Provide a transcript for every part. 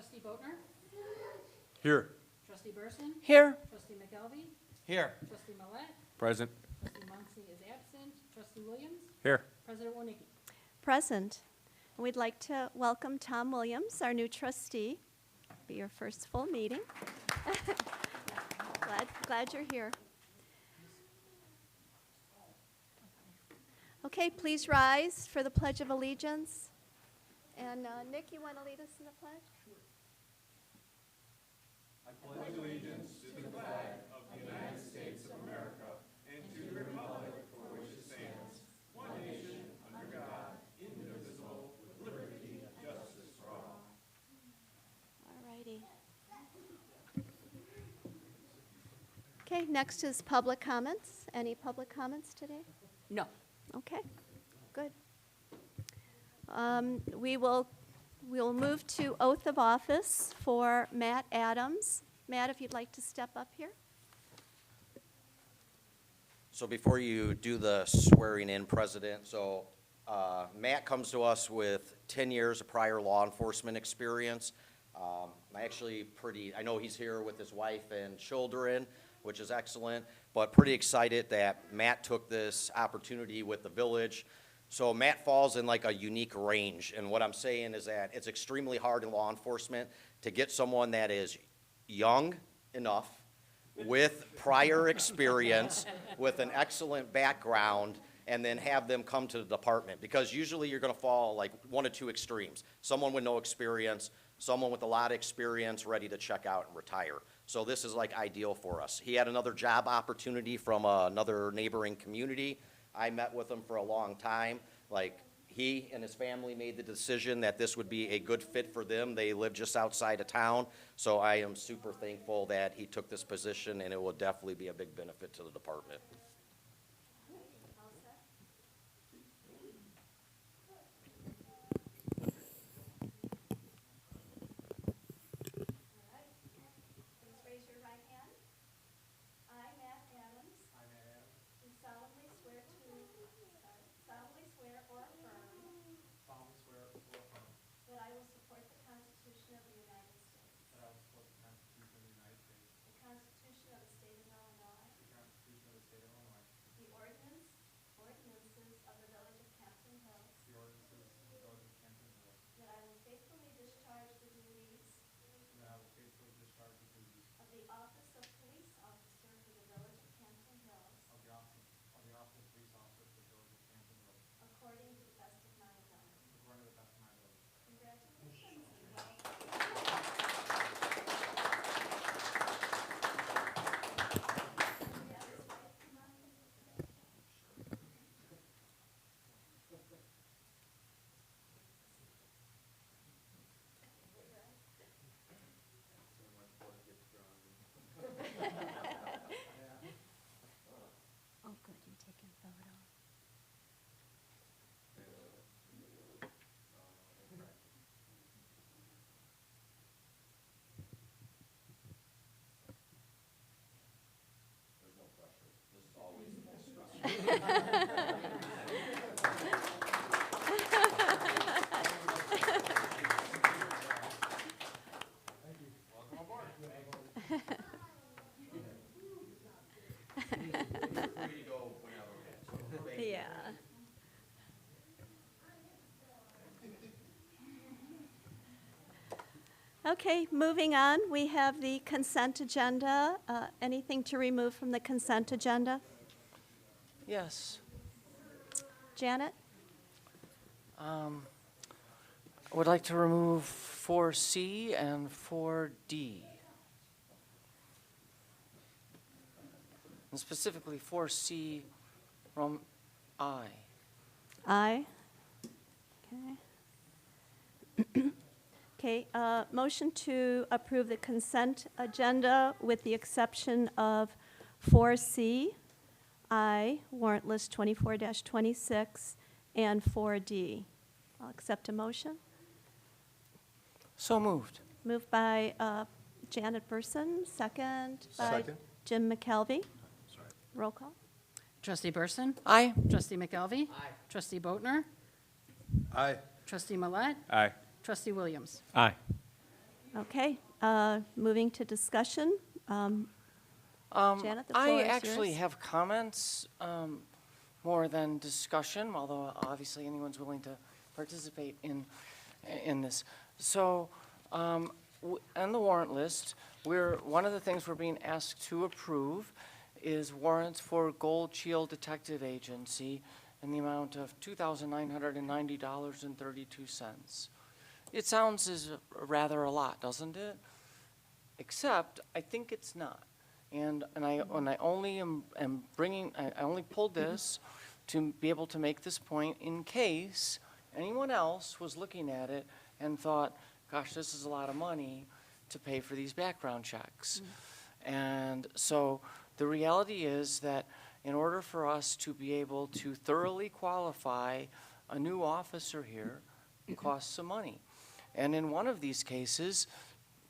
Trustee Boatner? Here. Trustee Burson? Here. Trustee McKelvey? Here. Trustee Millet? Present. Trustee Muncy is absent. Trustee Williams? Here. President Wodnicki? Present. And we'd like to welcome Tom Williams, our new trustee. Be your first full meeting. Glad you're here. Okay, please rise for the Pledge of Allegiance. And Nick, you want to lead us in the pledge? All righty. Okay, next is public comments. Any public comments today? No. Okay, good. We'll move to oath of office for Matt Adams. Matt, if you'd like to step up here. So before you do the swearing in, President, Matt comes to us with 10 years of prior law enforcement experience. I know he's here with his wife and children, which is excellent, but pretty excited that Matt took this opportunity with the village. So Matt falls in like a unique range, and what I'm saying is that it's extremely hard in law enforcement to get someone that is young enough, with prior experience, with an excellent background, and then have them come to the department. Because usually you're gonna fall like one of two extremes. Someone with no experience, someone with a lot of experience ready to check out and retire. So this is like ideal for us. He had another job opportunity from another neighboring community. I met with him for a long time. Like, he and his family made the decision that this would be a good fit for them. They live just outside of town. So I am super thankful that he took this position, and it will definitely be a big benefit to the department. Please raise your right hand. I, Matt Adams. Do solemnly swear or affirm. That I will support the Constitution of the United States. The Constitution of the State of Illinois. The ordinances of the Village of Campton Hills. That I will faithfully discharge the duties. Of the office of police officer for the Village of Campton Hills. According to the best of my ability. Congratulations and welcome. Oh, good, you're taking a photo. Yeah. Okay, moving on, we have the consent agenda. Anything to remove from the consent agenda? Yes. Janet? I would like to remove 4C and 4D. And specifically 4C from I. Aye. Okay. Okay, motion to approve the consent agenda with the exception of 4C, I, warrant list 24-26, and 4D. I'll accept a motion. So moved. Moved by Janet Burson, second by Second. Jim McKelvey. Roll call. Trustee Burson? Aye. Trustee McKelvey? Aye. Trustee Boatner? Aye. Trustee Millet? Aye. Trustee Williams? Aye. Okay, moving to discussion. Janet, the floor I is actually yours. have comments more than discussion, although obviously anyone's willing to participate in this. So on the warrant list, one of the things we're being asked to approve is warrants for Gold Shield Detective Agency in the amount of $2,990.32. It sounds as rather a lot, doesn't it? Except I think it's not. And I only am bringing, I only pulled this to be able to make this point in case anyone else was looking at it and thought, gosh, this is a lot of money to pay for these background checks. And so the reality is that in order for us to be able to thoroughly qualify a new officer here, it costs some money. And in one of these cases,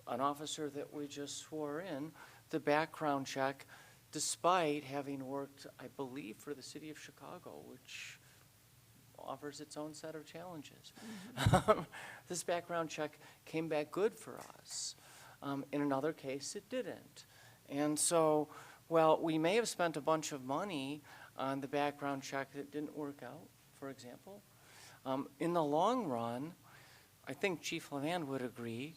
an officer that we just swore in, the background check, despite having worked, I believe, for the city of Chicago, which offers its own set of challenges. This background check came back good for us. In another case, it didn't. And so, well, we may have spent a bunch of money on the background check that didn't work out, for example. In the long run, I think Chief Levan would agree,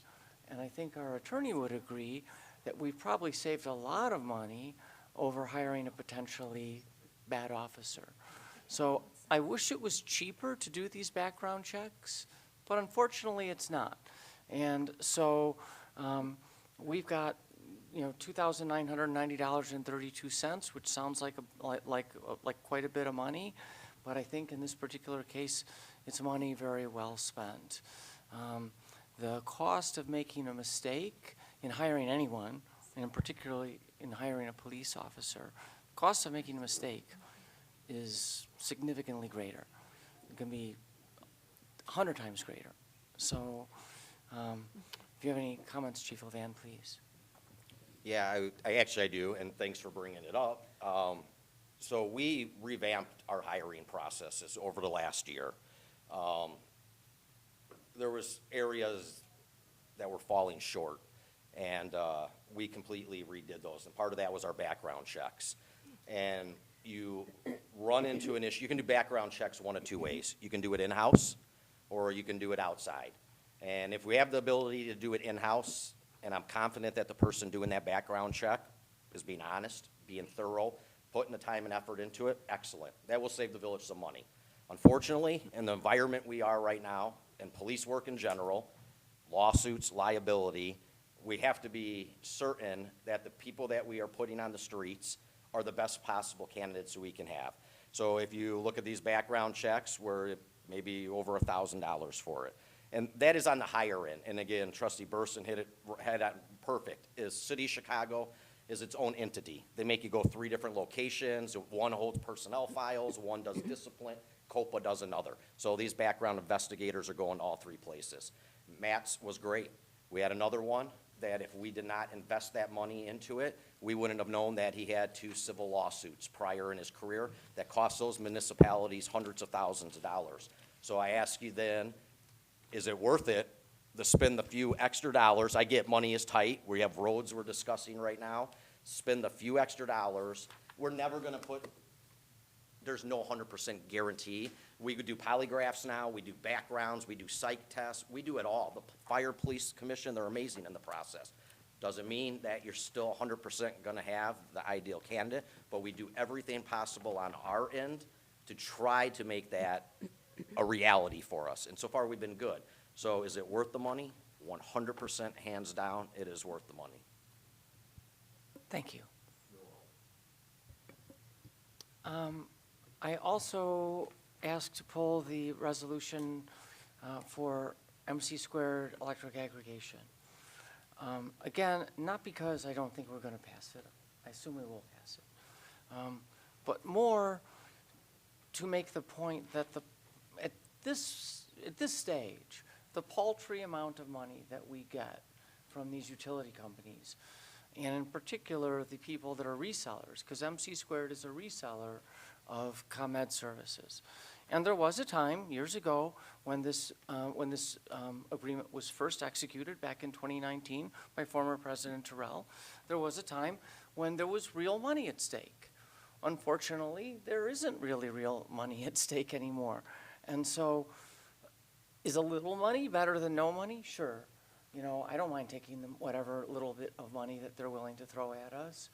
and I think our attorney would agree, that we've probably saved a lot of money over hiring a potentially bad officer. So I wish it was cheaper to do these background checks, but unfortunately it's not. And so we've got, $2,990.32, which sounds like quite a bit of money, but I think in this particular case, it's money very well spent. The cost of making a mistake in hiring anyone, and particularly in hiring a police officer, the cost of making a mistake is significantly greater. It can be 100 times greater. So if you have any comments, Chief Levan, please. Yeah, I do, and thanks for bringing it up. So we revamped our hiring processes over the last year. There was areas that were falling short, and we completely redid those. And part of that was our background checks. And you run into an issue. You can do background checks one of two ways. You can do it in-house, or you can do it outside. And if we have the ability to do it in-house, and I'm confident that the person doing that background check is being honest, being thorough, putting the time and effort into it, excellent. That will save the village some money. Unfortunately, in the environment we are right now, and police work in general, lawsuits, liability, we have to be certain that the people that we are putting on the streets are the best possible candidates we can have. So if you look at these background checks, we're maybe over $1,000 for it. And that is on the higher end. And again, Trustee Burson hit it perfect. City of Chicago is its own entity. They make you go 3 different locations. One holds personnel files, one does discipline, COPA does another. So these background investigators are going to all 3 places. Matt's was great. We had another one that if we did not invest that money into it, we wouldn't have known that he had 2 civil lawsuits prior in his career that cost those municipalities hundreds of thousands of dollars. So I ask you then, is it worth it to spend the few extra dollars? I get money is tight. We have roads we're discussing right now. Spend the few extra dollars. We're never going to put, there's no 100% guarantee. We could do polygraphs now. We do backgrounds. We do psych tests. We do it all. The Fire Police Commission, they're amazing in the process. Doesn't mean that you're still 100% going to have the ideal candidate, but we do everything possible on our end to try to make that a reality for us. And so far, we've been good. So is it worth the money? 100% hands down, it is worth the money. Thank you. I also asked to pull the resolution for MC squared electric aggregation. Again, not because I don't think we're going to pass it. I assume we will pass it. But more to make the point that at this stage, the paltry amount of money that we get from these utility companies, and in particular the people that are resellers, because MC squared is a reseller of ComEd services. And there was a time, years ago, when this agreement was first executed back in 2019 by former President Terrell. There was a time when there was real money at stake. Unfortunately, there isn't really real money at stake anymore. And so, is a little money better than no money? Sure. You know, I don't mind taking them whatever little bit of money that they're willing to throw at us.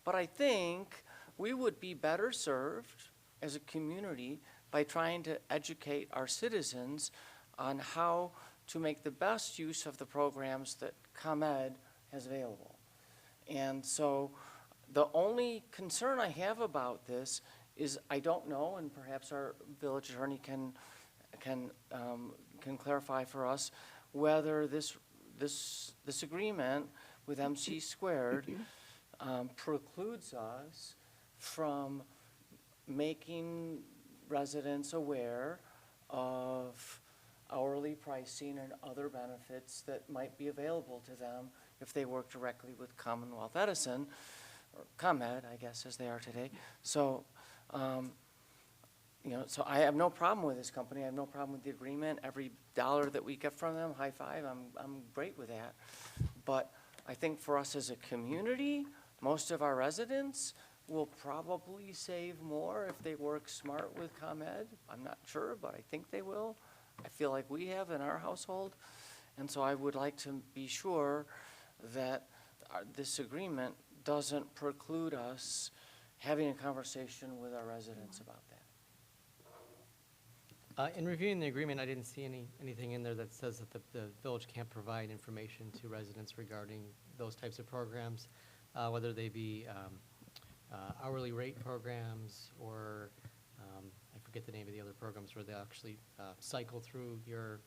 But I think we would be better served as a community by trying to educate our citizens on how to make the best use of the programs that ComEd has available. And so the only concern I have about this is I don't know, and perhaps our village attorney can clarify for us whether this agreement with MC Squared precludes us from making residents aware of hourly pricing and other benefits that might be available to them if they work directly with Commonwealth Edison, or ComEd, I guess, as they are today. So, you know, so I have no problem with this company. I have no problem with the agreement. Every dollar that we get from them, high five, I'm great with that. But I think for us as a community, most of our residents will probably save more if they work smart with ComEd. I'm not sure, but I think they will. I feel like we have in our household. And so I would like to be sure that this agreement doesn't preclude us having a conversation with our residents about that. In reviewing the agreement, I didn't see anything in there that says that the village can't provide information to residents regarding those types of programs, whether they be hourly rate programs or I forget the name of the other programs where they actually cycle through your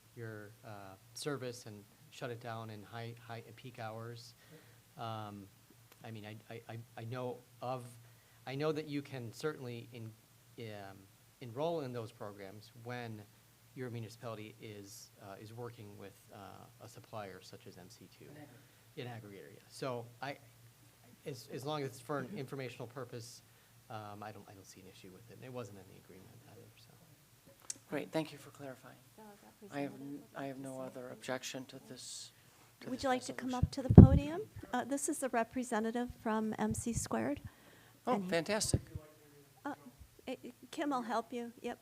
service and shut it down in high and peak hours. I mean, I know that you can certainly enroll in those programs when your municipality is working with a supplier such as MC2. An aggregator, yeah. So as long as it's for an informational purpose, I don't see an issue with it. And it wasn't in the agreement either, so. Great, thank you for clarifying. I have no other objection to this. Would you like to come up to the podium? This is the representative from MC Squared. Oh, And he- fantastic. Kim will help you, yep.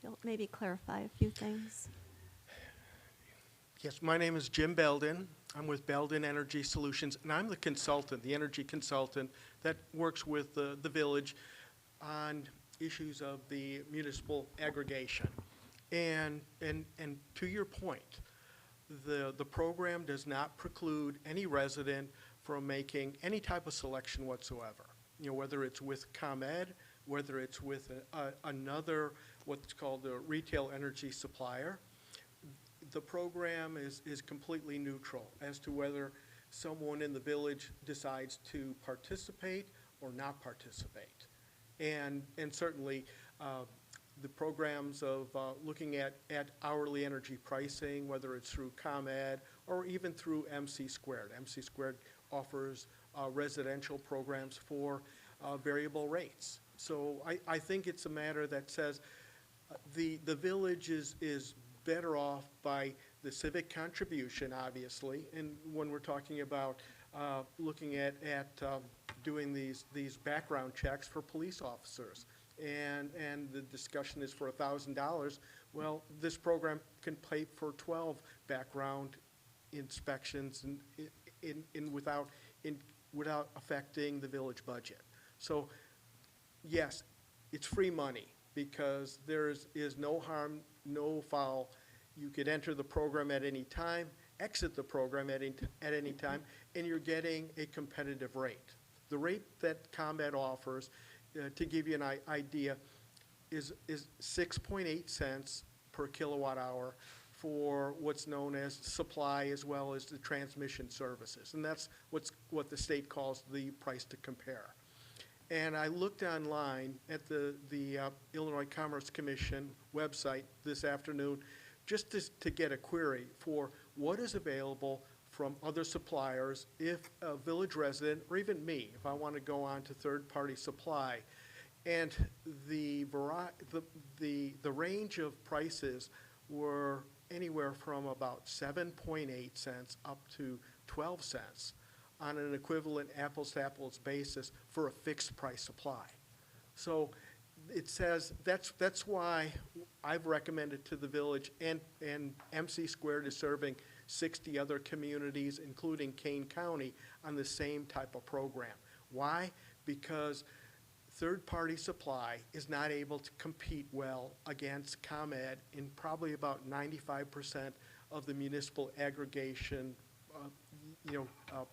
He'll maybe clarify a few things. Yes, my name is Jim Belden. I'm with Belden Energy Solutions, and I'm the consultant, the energy consultant that works with the village on issues of the municipal aggregation. And to your point, the program does not preclude any resident from making any type of selection whatsoever. You know, whether it's with ComEd, whether it's with another, what's called a retail energy supplier. The program is completely neutral as to whether someone in the village decides to participate or not participate. And certainly, the programs of looking at hourly energy pricing, whether it's through ComEd or even through MC Squared. MC Squared offers residential programs for variable rates. So I think it's a matter that says the village is better off by the civic contribution, obviously, and when we're talking about looking at doing these background checks for police officers, and the discussion is for $1,000. Well, this program can pay for 12 background inspections without affecting the village budget. So, yes, it's free money because there is no harm, no foul. You could enter the program at any time, exit the program at any time, and you're getting a competitive rate. The rate that ComEd offers, to give you an idea, is 6.8 cents per kilowatt hour for what's known as supply as well as the transmission services. And that's what the state calls the price to compare. And I looked online at the Illinois Commerce Commission website this afternoon just to get a query for what is available from other suppliers if a village resident, or even me, if I want to go on to third-party supply. And the range of prices were anywhere from about 7.8 cents up to 12 cents on an equivalent apples-to-apples basis for a fixed-price supply. So it says, that's why I've recommended to the village, and MC Squared is serving 60 other communities, including Kane County, on the same type of program. Why? Because third-party supply is not able to compete well against ComEd in probably about 95% of the municipal aggregation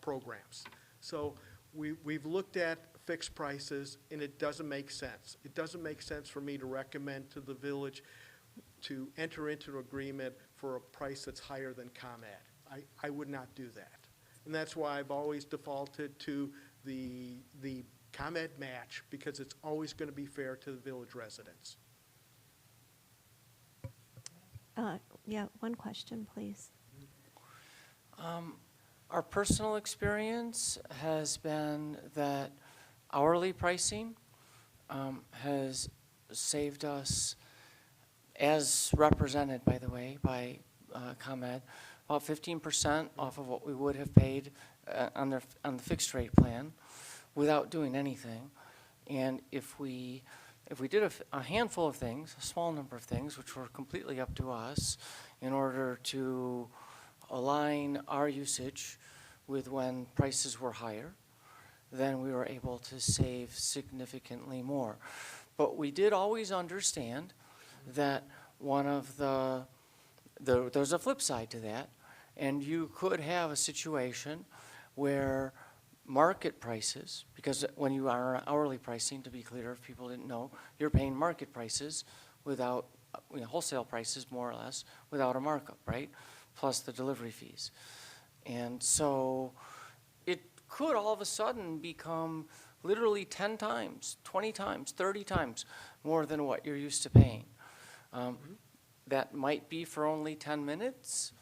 programs. So we've looked at fixed prices, and it doesn't make sense. It doesn't make sense for me to recommend to the village to enter into an agreement for a price that's higher than ComEd. I would not do that. And that's why I've always defaulted to the ComEd match, because it's always going to be fair to the village residents. Yeah, one question, please. Our personal experience has been that hourly pricing has saved us, as represented, by the way, by ComEd, about 15% off of what we would have paid on the fixed rate plan without doing anything. And if we did a handful of things, a small number of things, which were completely up to us, in order to align our usage with when prices were higher, then we were able to save significantly more. But we did always understand that one of there's a flip side to that, and you could have a situation where market prices, because when you are on hourly pricing, to be clear, if people didn't know, you're paying market prices without, wholesale prices more or less, without a markup, right? Plus the delivery fees. And so it could all of a sudden become literally 10 times, 20 times, 30 times more than what you're used to paying. That might be for only 10 minutes.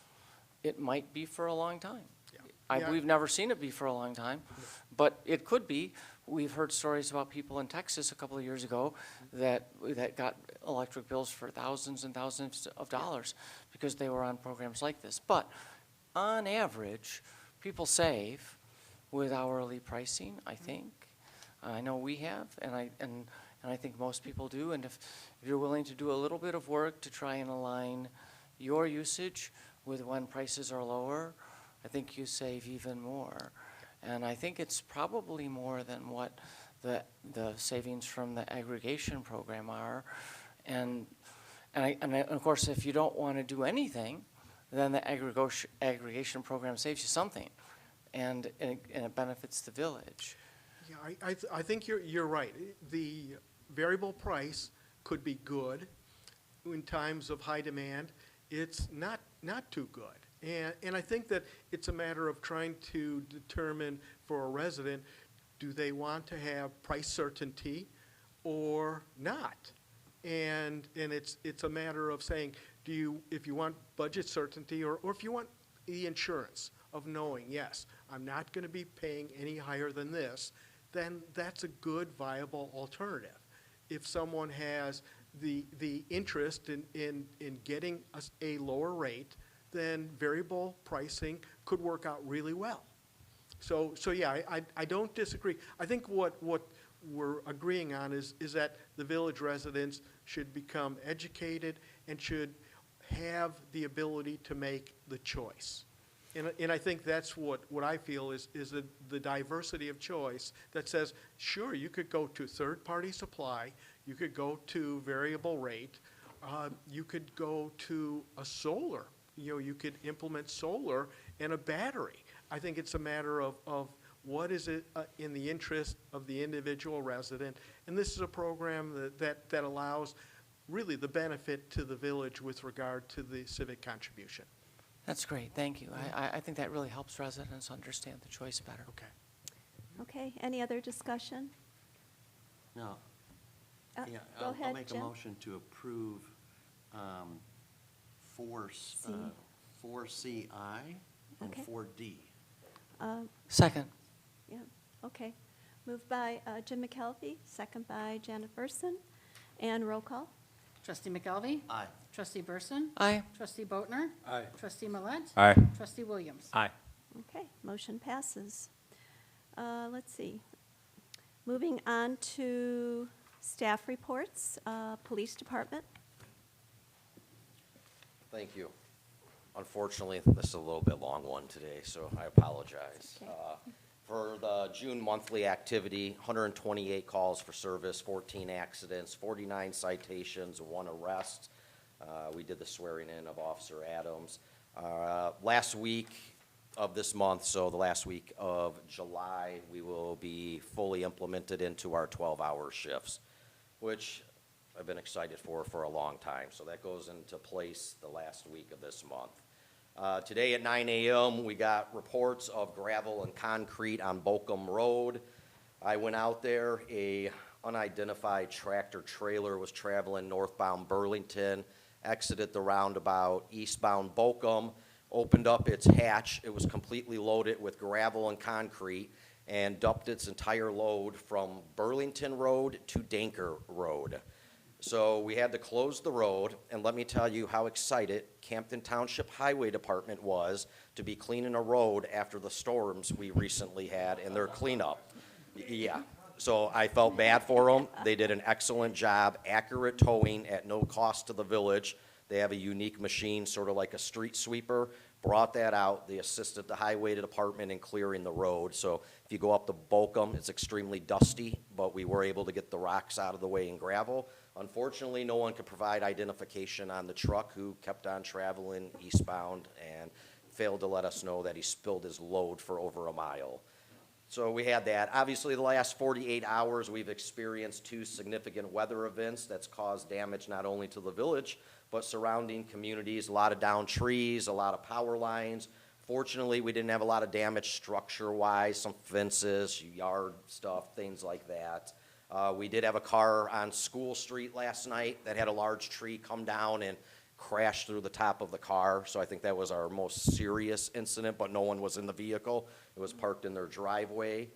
It might be for a long time. Yeah. We've never seen it be for a long time, but it could be. We've heard stories about people in Texas a couple of years ago that got electric bills for thousands and thousands of dollars because they were on programs like this. But on average, people save with hourly pricing, I think. I know we have, and I think most people do. And if you're willing to do a little bit of work to try and align your usage with when prices are lower, I think you save even more. And I think it's probably more than what the savings from the aggregation program are. And of course, if you don't want to do anything, then the aggregation program saves you something, and it benefits the village. Yeah, I think you're right. The variable price could be good in times of high demand. It's not too good. And I think that it's a matter of trying to determine for a resident, do they want to have price certainty or not? And it's a matter of saying, if you want budget certainty or if you want the insurance of knowing, yes, I'm not going to be paying any higher than this, then that's a good, viable alternative. If someone has the interest in getting a lower rate, then variable pricing could work out really well. So yeah, I don't disagree. I think what we're agreeing on is that the village residents should become educated and should have the ability to make the choice. And I think that's what I feel is the diversity of choice that says, sure, you could go to third-party supply, you could go to variable rate, you could go to a solar. You could implement solar and a battery. I think it's a matter of what is it in the interest of the individual resident. And this is a program that allows really the benefit to the village with regard to the civic contribution. That's great, thank you. I think that really helps residents understand the choice better. Okay. Okay, any other discussion? No. Yeah, Go I'll ahead, make a Jim. motion to approve 4CI on Okay. 4D. Second. Yeah, okay. Moved by Jim McKelvey, second by Janet Burson, and roll call. Trustee McKelvey? Aye. Trustee Burson? Aye. Trustee Boatner? Aye. Trustee Millet? Aye. Trustee Williams? Aye. Okay, motion passes. Let's see. Moving on to staff reports, Police Department. Thank you. Unfortunately, this is a little bit long one today, so I apologize. Okay. For the June monthly activity, 128 calls for service, 14 accidents, 49 citations, 1 arrest. We did the swearing in of Officer Adams. Last week of this month, so the last week of July, we will be fully implemented into our 12-hour shifts, which I've been excited for a long time. So that goes into place the last week of this month. Today at 9 a.m., we got reports of gravel and concrete on Bochum Road. I went out there, a unidentified tractor trailer was traveling northbound Burlington, exited the roundabout eastbound Bochum, opened up its hatch. It was completely loaded with gravel and concrete and dumped its entire load from Burlington Road to Danker Road. So we had to close the road, and let me tell you how excited Campton Township Highway Department was to be cleaning a road after the storms we recently had and their cleanup. Yeah, so I felt bad for them. They did an excellent job, accurate towing at no cost to the village. They have a unique machine, sort of like a street sweeper, brought that out. They assisted the highway department in clearing the road. So if you go up to Bochum, it's extremely dusty, but we were able to get the rocks out of the way and gravel. Unfortunately, no one could provide identification on the truck who kept on traveling eastbound and failed to let us know that he spilled his load for over a mile. So we had that. Obviously, the last 48 hours, we've experienced 2 significant weather events that's caused damage not only to the village, but surrounding communities. A lot of downed trees, a lot of power lines. Fortunately, we didn't have a lot of damage structure-wise, some fences, yard stuff, things like that. We did have a car on School Street last night that had a large tree come down and crash through the top of the car. So I think that was our most serious incident, but no one was in the vehicle. It was parked in their driveway.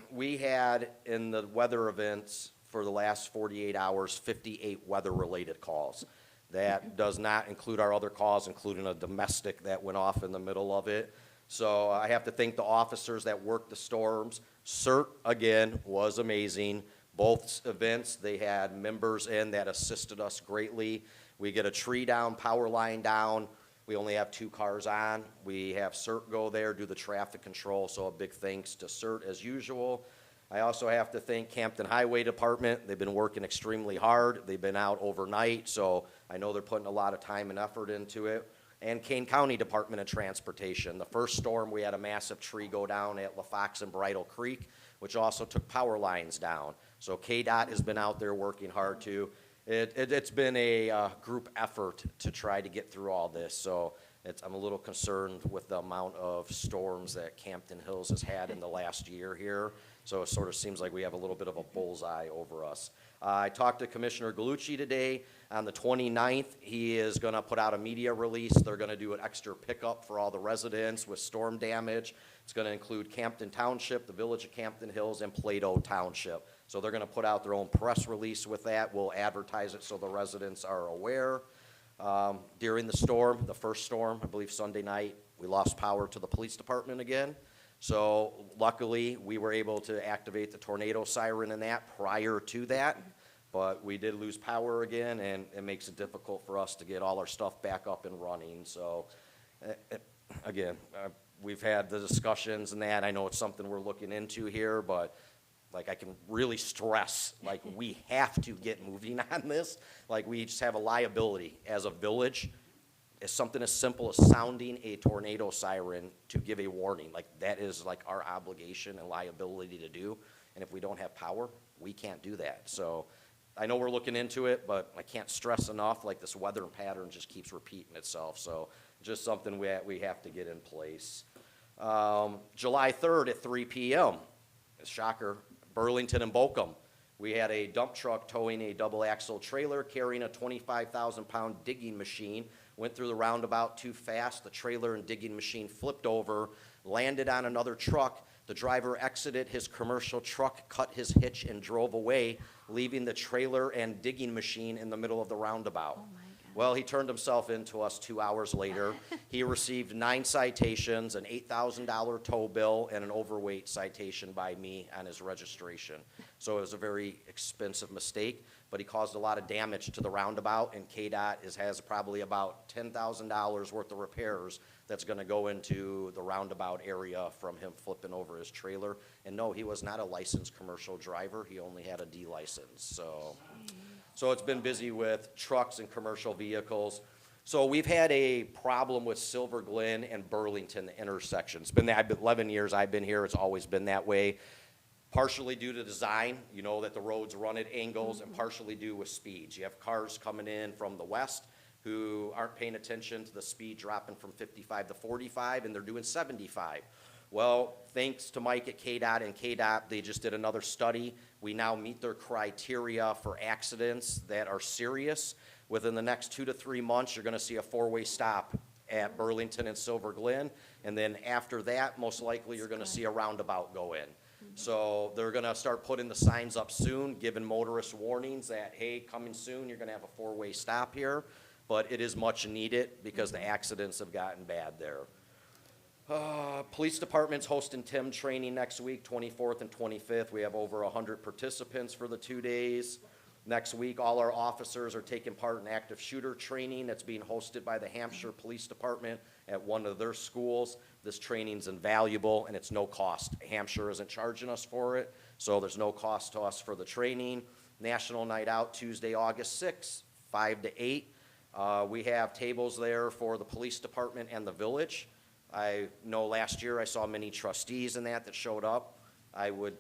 We had, in the weather events for the last 48 hours, 58 weather-related calls. That does not include our other calls, including a domestic that went off in the middle of it. So I have to thank the officers that worked the storms. CERT, again, was amazing. Both events, they had members in that assisted us greatly. We get a tree down, power line down. We only have 2 cars on. We have CERT go there, do the traffic control, so a big thanks to CERT as usual. I also have to thank Campton Highway Department. They've been working extremely hard. They've been out overnight, so I know they're putting a lot of time and effort into it. And Kane County Department of Transportation. The first storm, we had a massive tree go down at LaFox and Bridle Creek, which also took power lines down. So KDOT has been out there working hard too. It's been a group effort to try to get through all this. So I'm a little concerned with the amount of storms that Campton Hills has had in the last year here. So it sort of seems like we have a little bit of a bullseye over us. I talked to Commissioner Gallucci today. On the 29th, he is going to put out a media release. They're going to do an extra pickup for all the residents with storm damage. It's going to include Campton Township, the village of Campton Hills, and Plato Township. So they're going to put out their own press release with that. We'll advertise it so the residents are aware. During the storm, the first storm, I believe Sunday night, we lost power to the police department again. So luckily, we were able to activate the tornado siren and that prior to that, but we did lose power again, and it makes it difficult for us to get all our stuff back up and running. So again, we've had the discussions and that. I know it's something we're looking into here, but like I can really stress, like we have to get moving on this. Like we just have a liability as a village. It's something as simple as sounding a tornado siren to give a warning. Like that is like our obligation and liability to do. And if we don't have power, we can't do that. So I know we're looking into it, but I can't stress enough, like this weather pattern just keeps repeating itself. So just something we have to get in place. July 3rd at 3 p.m., shocker, Burlington and Bochum. We had a dump truck towing a double axle trailer carrying a 25,000-pound digging machine, went through the roundabout too fast. The trailer and digging machine flipped over, landed on another truck. The driver exited his commercial truck, cut his hitch, and drove away, leaving the trailer and digging machine in the middle of the roundabout. Oh, my God. Well, he turned himself in to us 2 hours later. He received 9 citations, an $8,000 tow bill, and an overweight citation by me on his registration. So it was a very expensive mistake, but he caused a lot of damage to the roundabout, and KDOT has probably about $10,000 worth of repairs that's gonna go into the roundabout area from him flipping over his trailer. And no, he was not a licensed commercial driver, he only had a D license, so. So it's been busy with trucks and commercial vehicles. So we've had a problem with Silver Glen and Burlington, the intersection. It's been that, 11 years I've been here, it's always been that way. Partially due to design, you know that the roads run at angles, and partially due with speeds. You have cars coming in from the west who aren't paying attention to the speed dropping from 55 to 45, and they're doing 75. Well, thanks to Mike at KDOT and KDOT, they just did another study. We now meet their criteria for accidents that are serious. Within the next 2 to 3 months, you're gonna see a 4-way stop at Burlington and Silver Glen. And then after that, most likely, you're gonna see a roundabout go in. So they're gonna start putting the signs up soon, giving motorists warnings that, hey, coming soon, you're gonna have a 4-way stop here. But it is much needed because the accidents have gotten bad there. Police Department's hosting TIM training next week, 24th and 25th. We have over 100 participants for the 2 days. Next week, all our officers are taking part in active shooter training that's being hosted by the Hampshire Police Department at one of their schools. This training's invaluable and it's no cost. Hampshire isn't charging us for it, so there's no cost to us for the training. National Night Out, Tuesday, August 6th, 5 to 8. We have tables there for the police department and the village. I know last year I saw many trustees in that showed up. I would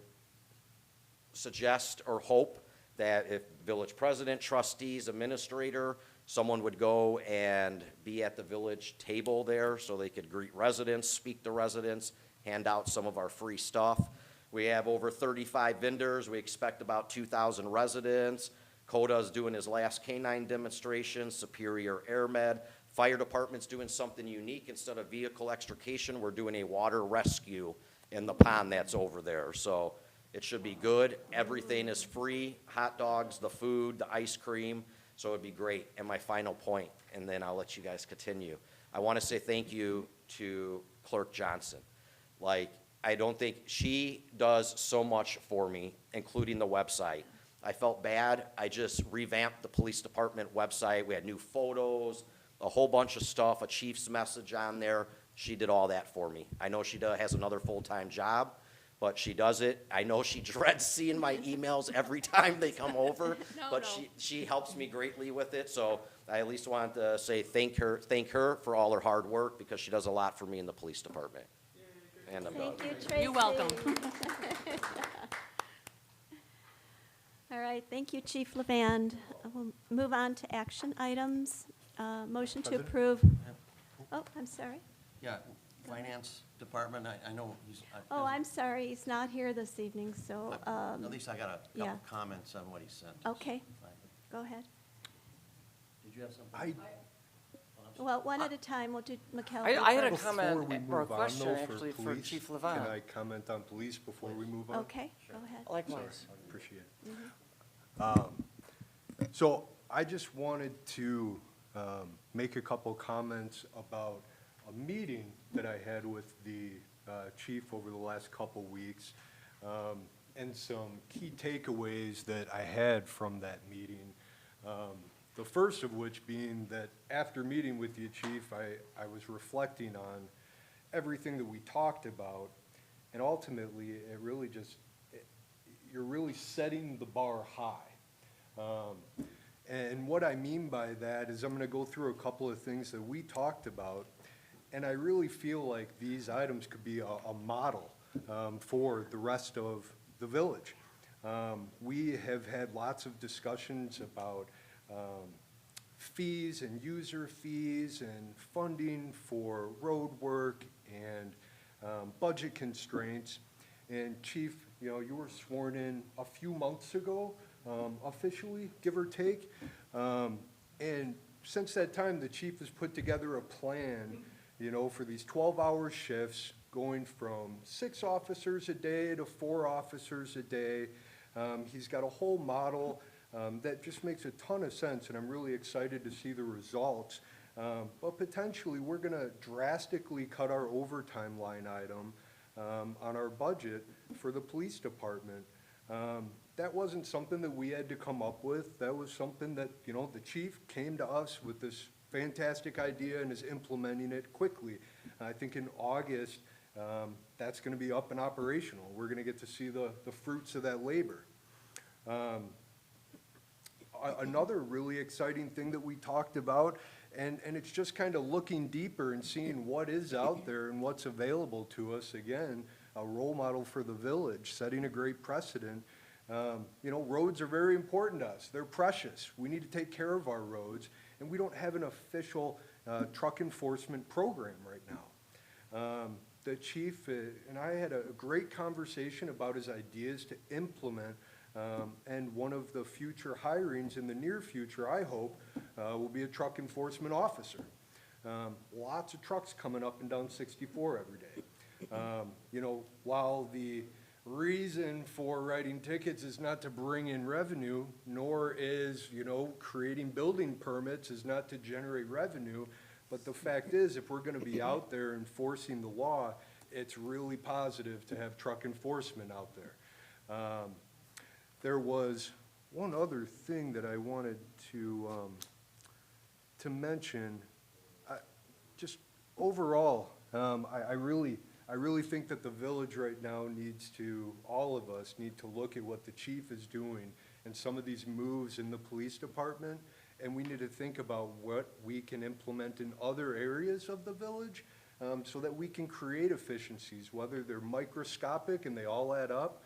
suggest or hope that if village president, trustees, administrator, someone would go and be at the village table there so they could greet residents, speak to residents, hand out some of our free stuff. We have over 35 vendors. We expect about 2,000 residents. CODA's doing his last canine demonstration, Superior Air Med. Fire department's doing something unique. Instead of vehicle extrication, we're doing a water rescue in the pond that's over there. So it should be good. Everything is free, hot dogs, the food, the ice cream. So it'd be great. And my final point, and then I'll let you guys continue. I want to say thank you to Clerk Johnson. Like, I don't think she does so much for me, including the website. I felt bad. I just revamped the police department website. We had new photos, a whole bunch of stuff, a chief's message on there. She did all that for me. I know she has another full-time job, but she does it. I know she dreads seeing my emails every time they come over, but she helps me greatly with it. So I at least want to say thank her for all her hard work because she does a lot for me in the police department. And I'm done. Thank you, Tracy. You're welcome. All right, thank you, Chief Levand. We'll move on to action items. Motion to approve. Oh, I'm sorry. Yeah, Finance Department, I know he's. Oh, I'm sorry, he's not here this evening, so, At least I got a yeah. couple comments on what he sent. us. okay, go ahead. Did you have something? Well, one at a time, we'll do McKelvey. I had a first. comment Before we or a move on, question though, actually for police, Chief Can Levant. I comment on police before we move on? Okay, go ahead. Likewise. Appreciate it. So I just wanted to make a couple comments about a meeting that I had with the chief over the last couple weeks, and some key takeaways that I had from that meeting. The first of which being that after meeting with you, Chief, I was reflecting on everything that we talked about, and ultimately, it really just, you're really setting the bar high. And what I mean by that is I'm going to go through a couple of things that we talked about, and I really feel like these items could be a model for the rest of the village. We have had lots of discussions about fees and user fees and funding for road work and budget constraints. And Chief, you know, you were sworn in a few months ago, officially, give or take. And since that time, the chief has put together a plan, you know, for these 12-hour shifts, going from 6 officers a day to 4 officers a day. He's got a whole model that just makes a ton of sense, and I'm really excited to see the results. But potentially, we're going to drastically cut our overtime line item on our budget for the police department. That wasn't something that we had to come up with. That was something that, you know, the chief came to us with this fantastic idea and is implementing it quickly. I think in August, that's going to be up and operational. We're going to get to see the fruits of that labor. Another really exciting thing that we talked about, and it's just kind of looking deeper and seeing what is out there and what's available to us. Again, a role model for the village, setting a great precedent. You know, roads are very important to us. They're precious. We need to take care of our roads, and we don't have an official truck enforcement program right now. The chief and I had a great conversation about his ideas to implement, and one of the future hirings in the near future, I hope, will be a truck enforcement officer. Lots of trucks coming up and down 64 every day. You know, while the reason for writing tickets is not to bring in revenue, nor is, you know, creating building permits is not to generate revenue. But the fact is, if we're going to be out there enforcing the law, it's really positive to have truck enforcement out there. There was one other thing that I wanted to mention. Just overall, I really think that the village right now needs to, all of us need to look at what the chief is doing and some of these moves in the police department, and we need to think about what we can implement in other areas of the village so that we can create efficiencies, whether they're microscopic and they all add up.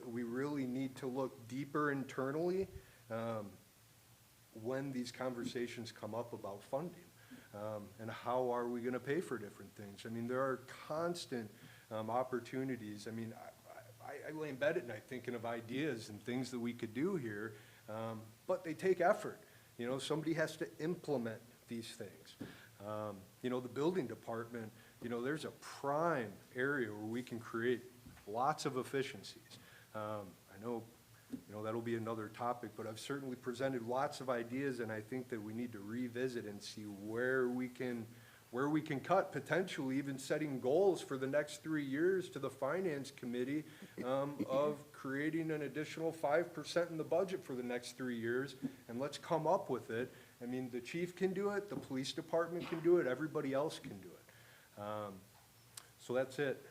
We really need to look deeper internally when these conversations come up about funding. And how are we going to pay for different things? I mean, there are constant opportunities. I mean, I lay in bed at night thinking of ideas and things that we could do here, but they take effort. You know, somebody has to implement these things. You know, the building department, you know, there's a prime area where we can create lots of efficiencies. I know, you know, that'll be another topic, but I've certainly presented lots of ideas, and I think that we need to revisit and see where we can cut, potentially even setting goals for the next 3 years to the finance committee of creating an additional 5% in the budget for the next 3 years, and let's come up with it. I mean, the chief can do it, the police department can do it, everybody else can do it. So that's it.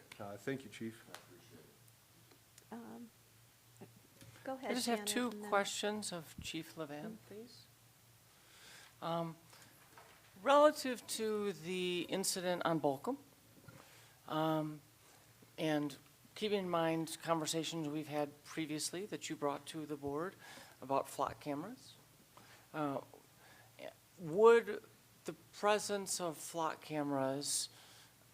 Thank you, Chief. Go ahead, I just have Janet, 2 and then- questions of Chief Levan, please. Relative to the incident on Bolcom, and keeping in mind conversations we've had previously that you brought to the board about flock cameras, would the presence of flock cameras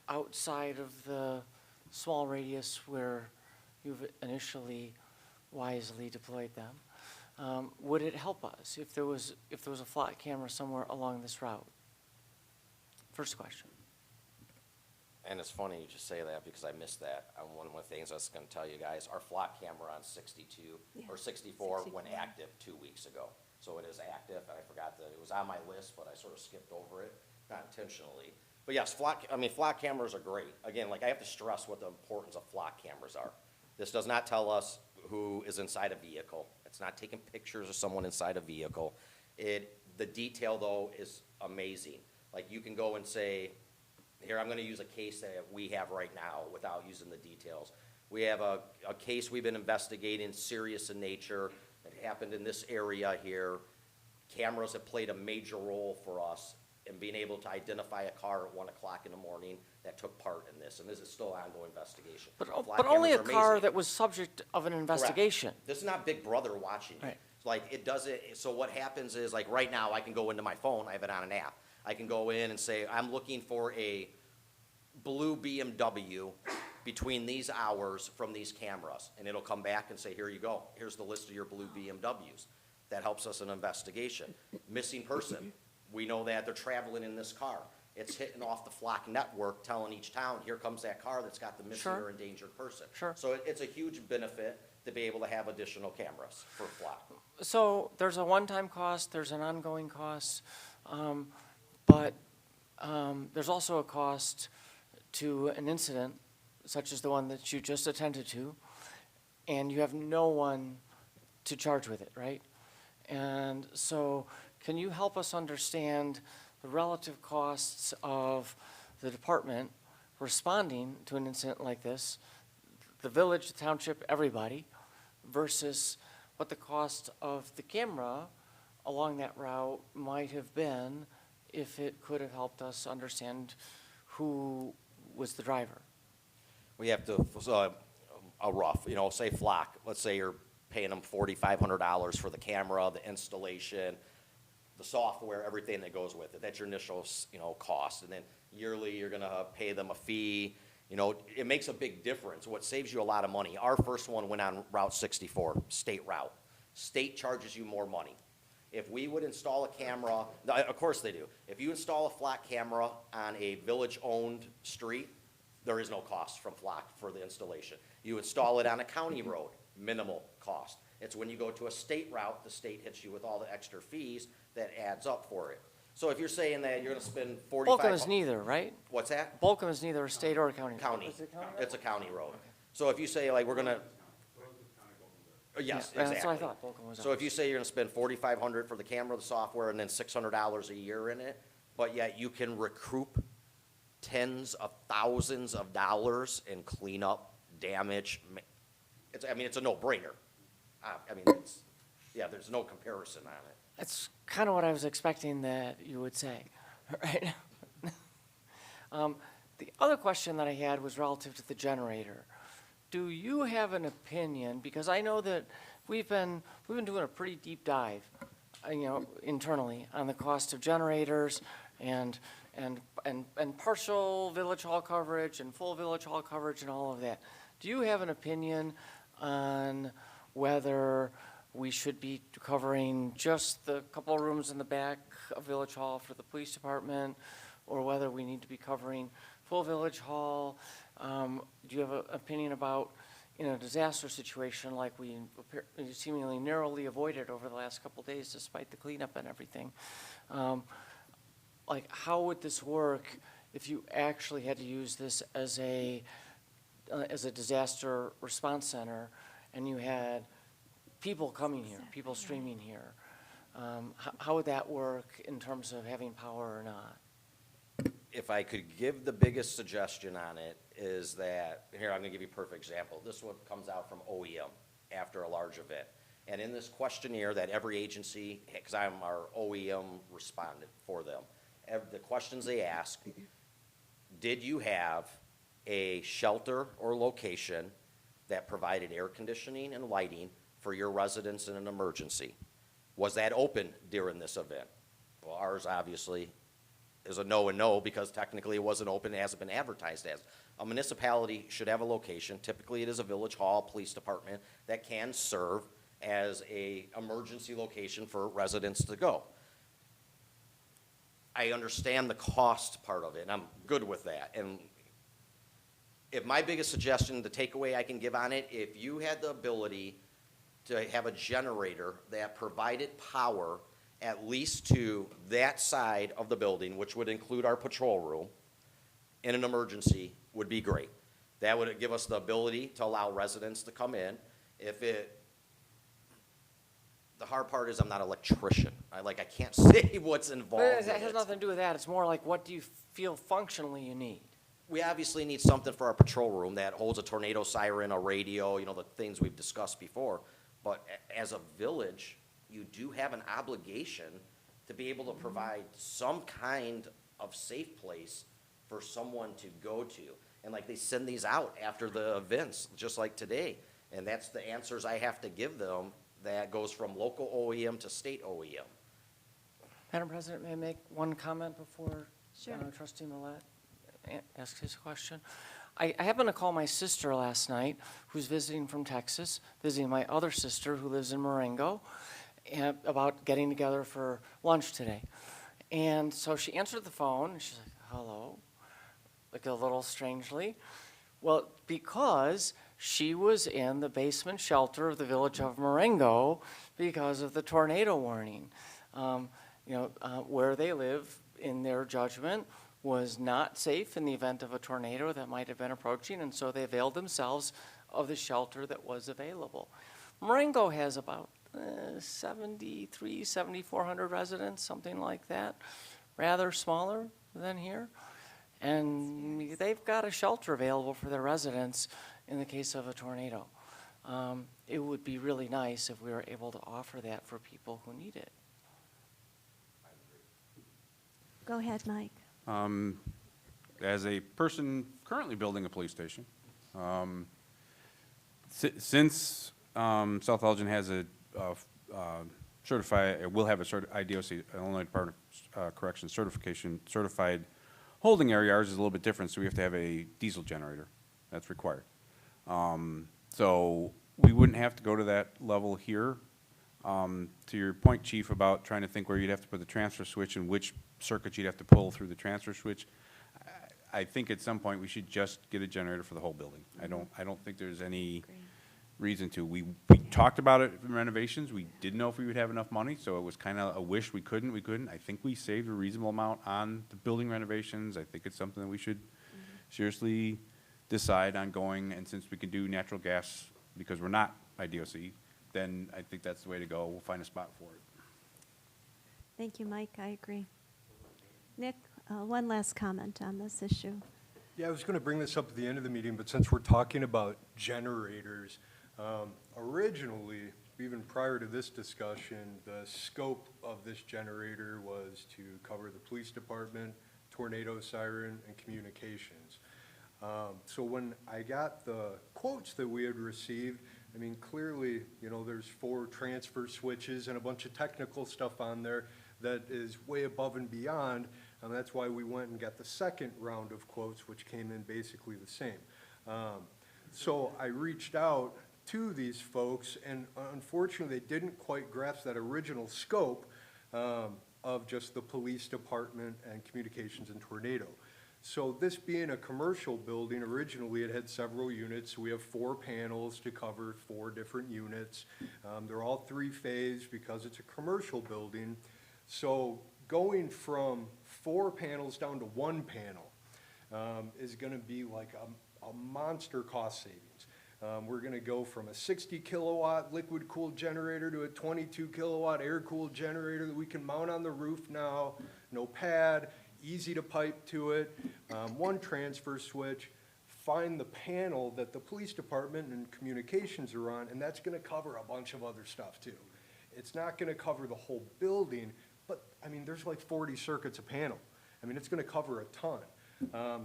outside of the small radius where you've initially wisely deployed them, would it help us if there was a flock camera somewhere along this route? First question. And it's funny you just say that because I missed that. One of the things I was going to tell you guys, our flock camera on 62 or 64 went active 2 weeks ago. So it is active, and I forgot that it was on my list, but I sort of skipped over it, not intentionally. But yes, flock cameras are great. Again, like I have to stress what the importance of flock cameras are. This does not tell us who is inside a vehicle. It's not taking pictures of someone inside a vehicle. The detail, though, is amazing. Like you can go and say, here, I'm going to use a case that we have right now without using the details. We have a case we've been investigating, serious in nature. It happened in this area here. Cameras have played a major role for us in being able to identify a car at 1 o'clock in the morning that took part in this, and this is still an ongoing investigation. But Flock only a cameras are car amazing. that was subject of an investigation. Correct. This is not Big Brother watching you. Right. Like it doesn't, so what happens is like right now I can go into my phone, I have it on an app. I can go in and say, I'm looking for a blue BMW between these hours from these cameras. And it'll come back and say, here you go, here's the list of your blue BMWs. That helps us in investigation. Missing person, we know that they're traveling in this car. It's hitting off the Flock network, telling each town, here comes that car that's got the missing Sure. or endangered person. Sure. So it's a huge benefit to be able to have additional cameras for Flock. So there's a one-time cost, there's an ongoing cost, but there's also a cost to an incident such as the one that you just attended to, and you have no one to charge with it, right? And so can you help us understand the relative costs of the department responding to an incident like this, the village, the township, everybody, versus what the cost of the camera along that route might have been if it could have helped us understand who was the driver? We have to, a rough, say Flock, let's say you're paying them $4,500 for the camera, the installation, the software, everything that goes with it. That's your initial, cost. And then yearly, you're gonna pay them a fee. It makes a big difference. What saves you a lot of money. Our first one went on Route 64, state route. State charges you more money. If we would install a camera, of course they do. If you install a Flock camera on a village-owned street, there is no cost from Flock for the installation. You install it on a county road, minimal cost. It's when you go to a state route, the state hits you with all the extra fees that adds up for it. So if you're saying that you're gonna spend Bolcom is $45. neither, right? What's that? Bolcom is neither a state or a county. County. Is it county? It's a county road. So if you say like, we're gonna. Yes, Yeah, exactly. that's what I thought, Bolcom was So if you say you're gonna spend $4,500 for the camera, the software, and then $600 a year in it, but yet you can recoup tens of thousands of dollars in cleanup, damage, it's a no-brainer. There's no comparison on it. That's kind of what I was expecting that you would say, right? The other question that I had was relative to the generator. Do you have an opinion, because I know that we've been doing a pretty deep dive, internally on the cost of generators and partial village hall coverage and full village hall coverage and all of that. Do you have an opinion on whether we should be covering just the couple of rooms in the back of Village Hall for the police department, or whether we need to be covering full Village Hall? Do you have an opinion about, in a disaster situation like we seemingly narrowly avoided over the last couple of days despite the cleanup and everything? Like, how would this work if you actually had to use this as a disaster response center and you had people coming here, people streaming here? How would that work in terms of having power or not? If I could give the biggest suggestion on it is that, here, I'm gonna give you a perfect example. This one comes out from OEM after a large event. And in this questionnaire that every agency, because I'm our OEM respondent for them, the questions they ask, did you have a shelter or location that provided air conditioning and lighting for your residents in an emergency? Was that open during this event? Well, ours obviously is a no and no, because technically it wasn't open, it hasn't been advertised as. A municipality should have a location, typically it is a village hall, police department, that can serve as a emergency location for residents to go. I understand the cost part of it, and I'm good with that. And if my biggest suggestion, the takeaway I can give on it, if you had the ability to have a generator that provided power at least to that side of the building, which would include our patrol room, in an emergency, would be great. That would give us the ability to allow residents to come in. The hard part is I'm not an electrician. I can't say what's involved But in it has it. nothing to do with that. It's more like, what do you feel functionally you need? We obviously need something for our patrol room that holds a tornado siren, a radio, the things we've discussed before. But as a village, you do have an obligation to be able to provide some kind of safe place for someone to go to. And they send these out after the events, just like today. And that's the answers I have to give them. That goes from local OEM to state OEM. Madam President, may I make one comment before Sure. Trustee Millette asks his question? I happened to call my sister last night, who's visiting from Texas, visiting my other sister who lives in Marengo, and about getting together for lunch today. And so she answered the phone, and she's like, hello, like a little strangely. Well, because she was in the basement shelter of the village of Marengo because of the tornado warning. Where they live, in their judgment, was not safe in the event of a tornado that might have been approaching, and so they availed themselves of the shelter that was available. Marengo has about 7,400 residents, something like that, rather smaller than here. And they've got a shelter available for their residents in the case of a tornado. It would be really nice if we were able to offer that for people who need it. Go ahead, Mike. As a person currently building a police station, since South Elgin has a certified, will have a IDOC, Illinois Department of Corrections certified holding area, ours is a little bit different, so we have to have a diesel generator. That's required. So we wouldn't have to go to that level here. To your point, Chief, about trying to think where you'd have to put the transfer switch and which circuit you'd have to pull through the transfer switch, I think at some point we should just get a generator for the whole building. I don't think there's any reason to. We talked about it in renovations. We didn't know if we would have enough money, so it was kind of a wish we couldn't. I think we saved a reasonable amount on the building renovations. I think it's something that we should seriously decide on going, and since we can do natural gas because we're not IDOC, then I think that's the way to go. We'll find a spot for it. Thank you, Mike. I agree. Nick, one last comment on this issue. Yeah, I was going to bring this up at the end of the meeting, but since we're talking about generators, originally, even prior to this discussion, the scope of this generator was to cover the police department, tornado siren, and communications. So when I got the quotes that we had received, I mean, clearly, there's 4 transfer switches and a bunch of technical stuff on there that is way above and beyond. And that's why we went and got the second round of quotes, which came in basically the same. So I reached out to these folks, and unfortunately, they didn't quite grasp that original scope of just the police department and communications and tornado. So this being a commercial building, originally it had several units. We have 4 panels to cover 4 different units. They're all 3-phase because it's a commercial building. So going from 4 panels down to 1 panel is going to be like a monster cost savings. We're going to go from a 60 kilowatt liquid cooled generator to a 22 kilowatt air cooled generator that we can mount on the roof now, no pad, easy to pipe to it, 1 transfer switch, find the panel that the police department and communications are on, and that's going to cover a bunch of other stuff too. It's not going to cover the whole building, but I mean, there's like 40 circuits a panel. I mean, it's going to cover a ton.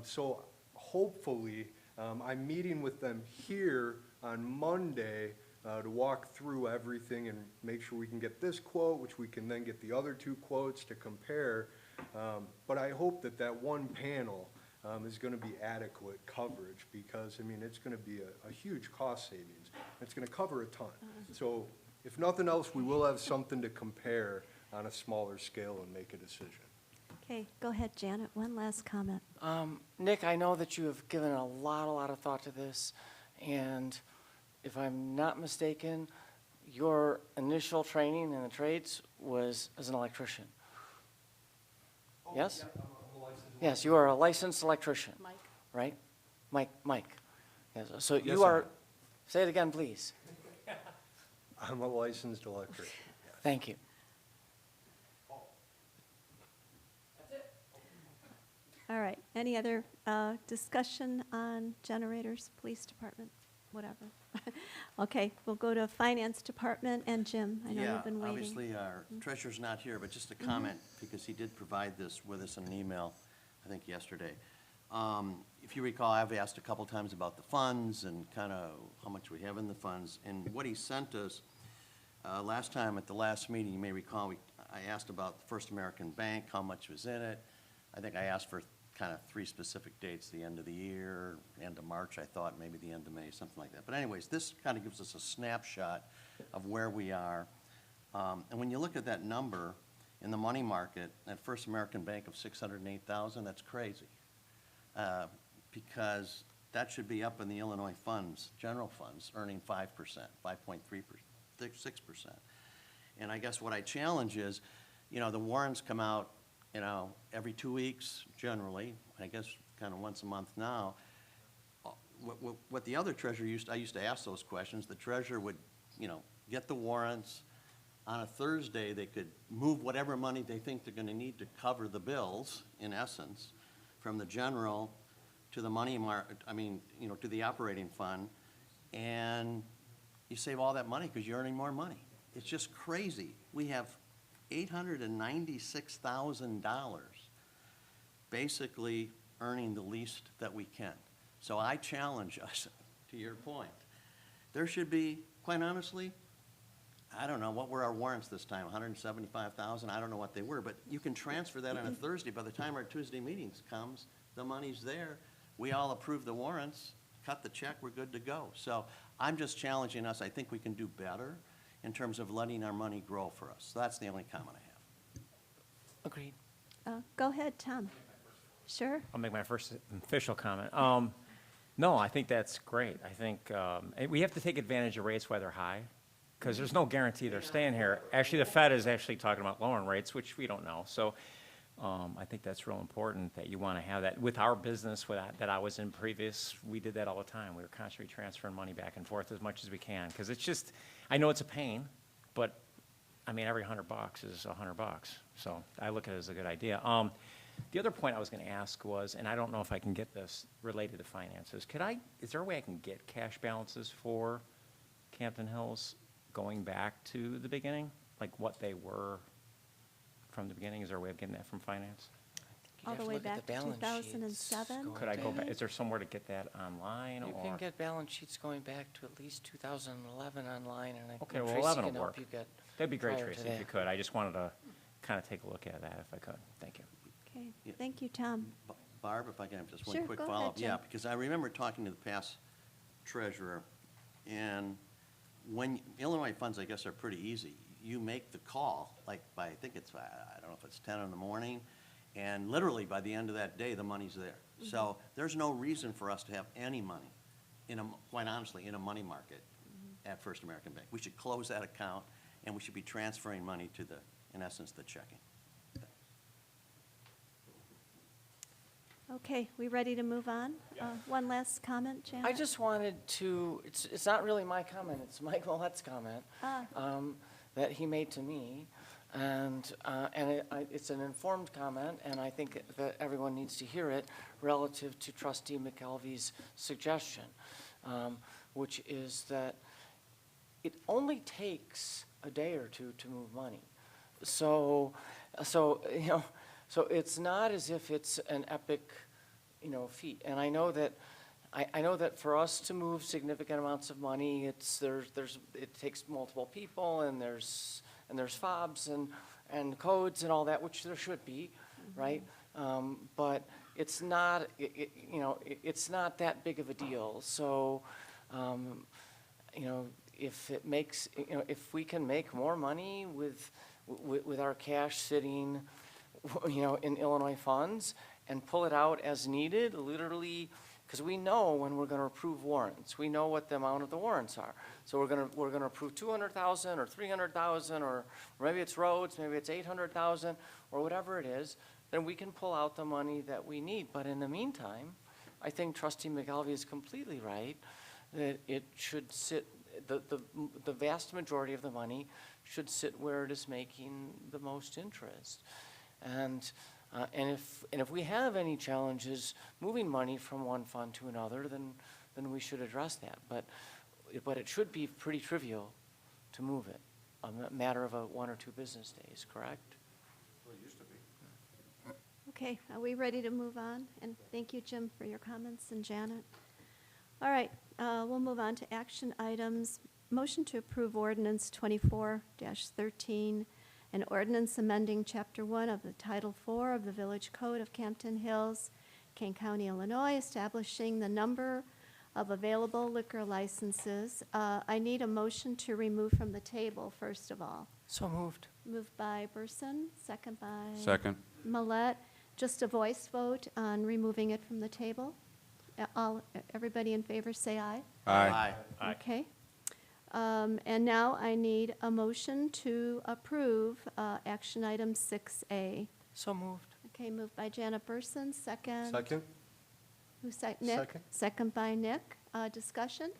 So hopefully, I'm meeting with them here on Monday to walk through everything and make sure we can get this quote, which we can then get the other 2 quotes to compare. But I hope that that 1 panel is going to be adequate coverage because, I mean, it's going to be a huge cost savings. It's going to cover a ton. So if nothing else, we will have something to compare on a smaller scale and make a decision. Okay, go ahead, Janet. One last comment. Nick, I know that you have given a lot of thought to this, and if I'm not mistaken, your initial training in the trades was as an electrician. Yes? Yes, you are a licensed electrician, Mike? right? Mike. Yes, so Yes, you are, say it again, please. I'm a licensed electrician. Thank you. All right. Any other discussion on generators, police department, whatever? Okay, we'll go to finance department and Jim. I know you've been waiting. Obviously, our treasurer's not here, but just a comment, because he did provide this with us in an email, I think yesterday. If you recall, I've asked a couple times about the funds and kind of how much we have in the funds. And what he sent us last time at the last meeting, you may recall, I asked about the First American Bank, how much was in it. I think I asked for kind of 3 specific dates, the end of the year, end of March, I thought, maybe the end of May, something like that. But anyways, this kind of gives us a snapshot of where we are. And when you look at that number in the money market, at First American Bank of 608,000, that's crazy. Because that should be up in the Illinois funds, general funds, earning 5%, 5.3%, 6%. And I guess what I challenge is, the warrants come out, every 2 weeks generally, I guess kind of once a month now. What the other treasurer I used to ask those questions, the treasurer would, get the warrants. On a Thursday, they could move whatever money they think they're gonna need to cover the bills, in essence, from the general to the money to the operating fund, and you save all that money because you're earning more money. It's just crazy. We have $896,000 basically earning the least that we can. So I challenge us, to your point, there should be, quite honestly, I don't know, what were our warrants this time, 175,000? I don't know what they were, but you can transfer that on a Thursday. By the time our Tuesday meetings comes, the money's there. We all approve the warrants, cut the check, we're good to go. So I'm just challenging us. I think we can do better in terms of letting our money grow for us. So that's the only comment I have. Agreed. Go ahead, Tom. Sure. I'll make my first official comment. No, I think that's great. I think we have to take advantage of rates while they're high, because there's no guarantee they're staying here. Actually, the Fed is actually talking about lowering rates, which we don't know. So I think that's real important that you want to have that. With our business that I was in previous, we did that all the time. We were constantly transferring money back and forth as much as we can, because it's just, I know it's a pain, but I mean, every $100 is $100. So I look at it as a good idea. The other point I was going to ask was, and I don't know if I can get this related to finances, is there a way I can get cash balances for Campton Hills going back to the beginning? Like what they were from the beginning? Is there a way of getting that from finance? You'd All have the to way look at back the to balance 2007? sheets Could I go going back, is there somewhere to get that online, You or? can get balance sheets going back to at least 2011 online, and I Okay, think well, Tracy 11 can will help work. you get That'd be great, prior to Tracy, if you that. could. I just wanted to kind of take a look at that if I could. Thank you. Okay, Yeah. thank you, Tom. Barb, if I can have just one Sure, quick go ahead, follow-up. Yeah, Jim. because I remember talking to the past treasurer, and when Illinois funds, I guess, are pretty easy. You make the call, like by, I think it's, I don't know if it's 10 in the morning, and literally by the end of that day, the money's there. So there's no reason for us to have any money, quite honestly, in a money market at First American Bank. We should close that account, and we should be transferring money to in essence, the checking. Okay, we ready to move on? One last comment, Janet? I just wanted to, it's not really my comment, it's Mike Millet's comment that he made to me. And it's an informed comment, and I think that everyone needs to hear it relative to Trustee McKelvey's suggestion, which is that it only takes a day or two to move money. So it's not as if it's an epic, feat. And I know that for us to move significant amounts of money, it takes multiple people, and there's fobs and codes and all that, which there should be, right? But it's not, it's not that big of a deal. So, if it makes, if we can make more money with our cash sitting, in Illinois funds and pull it out as needed, literally, because we know when we're going to approve warrants, we know what the amount of the warrants are. So we're going to approve 200,000 or 300,000, or maybe it's roads, maybe it's 800,000, or whatever it is. Then we can pull out the money that we need. But in the meantime, I think Trustee McKelvey is completely right that it should sit. The vast majority of the money should sit where it is making the most interest. And if we have any challenges moving money from one fund to another, then we should address that. But it should be pretty trivial to move it, a matter of 1 or 2 business days, correct? Well, it used to be. Okay, are we ready to move on? And thank you, Jim, for your comments, and Janet. All right, we'll move on to action items. Motion to approve ordinance 24-13, an ordinance amending Chapter 1 of the Title 4 of the Village Code of Campton Hills Kane County, Illinois, establishing the number of available liquor licenses. I need a motion to remove from the table, first of all. So moved. Moved by Burson, second by Second. Millet. Just a voice vote on removing it from the table. Everybody in favor, say aye. Aye. Aye. Okay. And now I need a motion to approve action item 6A. So moved. Okay, moved by Janet Burson, second. Second? Nick? Second. Second by Nick. Discussion?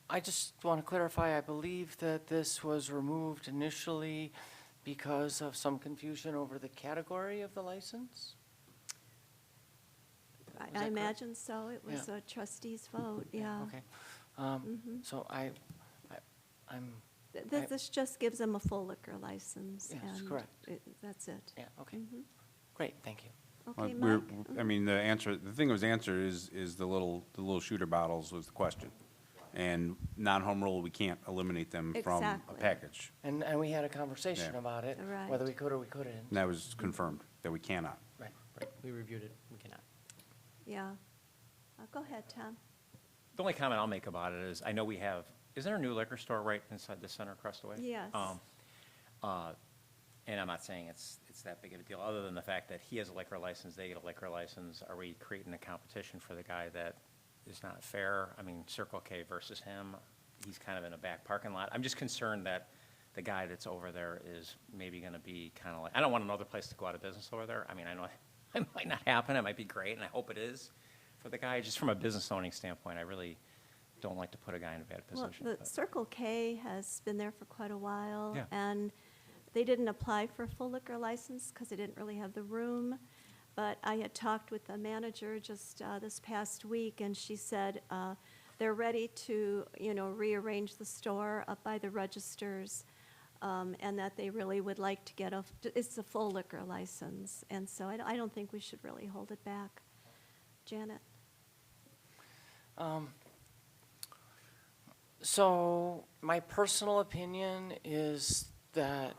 I just want to clarify, I believe that this was removed initially because of some confusion over the category of the license? Was that I correct? imagine so. It was Yeah. a trustee's vote, yeah. Okay. So I'm, This just gives them a full liquor license. Yes, and correct. That's it. yeah, okay. Mhm. Great, thank you. Okay, We're- Mike? I mean, the thing that was answered is the little shooter bottles was the question. And non-home rule, we can't eliminate them from a Exactly. package. And we had a conversation Yeah. about it, Right. whether we could or we couldn't. And that was confirmed, that we cannot. Right. Right, we reviewed it, we cannot. Yeah. Go ahead, Tom. The only comment I'll make about it is, I know we have, is there a new liquor store right inside the center across the way? Yes. And I'm not saying it's that big of a deal, other than the fact that he has a liquor license, they get a liquor license. Are we creating a competition for the guy that is not fair? I mean, Circle K versus him, he's kind of in a back parking lot. I'm just concerned that the guy that's over there is maybe gonna be kind of like, I don't want another place to go out of business over there. I mean, I know it might not happen, it might be great, and I hope it is for the guy. Just from a business owning standpoint, I really don't like to put a guy in a bad Well, position. the but- Circle K has been there for quite a while. Yeah. And they didn't apply for a full liquor license because they didn't really have the room. But I had talked with the manager just this past week, and she said they're ready to, rearrange the store up by the registers, and that they really would like to get it's a full liquor license. And so I don't think we should really hold it back. Janet? So my personal opinion is that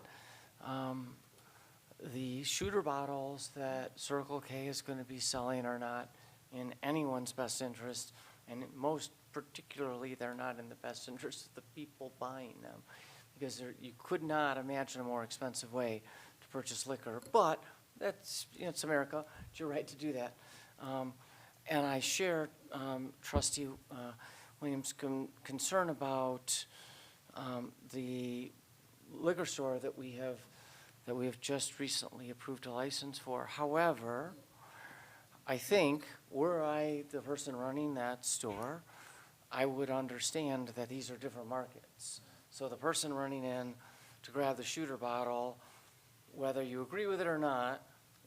the shooter bottles that Circle K is going to be selling are not in anyone's best interest, and most particularly, they're not in the best interest of the people buying them, because you could not imagine a more expensive way to purchase liquor. But that's, it's America. It's your right to do that. And I share Trustee Williams' concern about the liquor store that we have just recently approved a license for. However, I think, were I the person running that store, I would understand that these are different markets. So the person running in to grab the shooter bottle, whether you agree with it or not,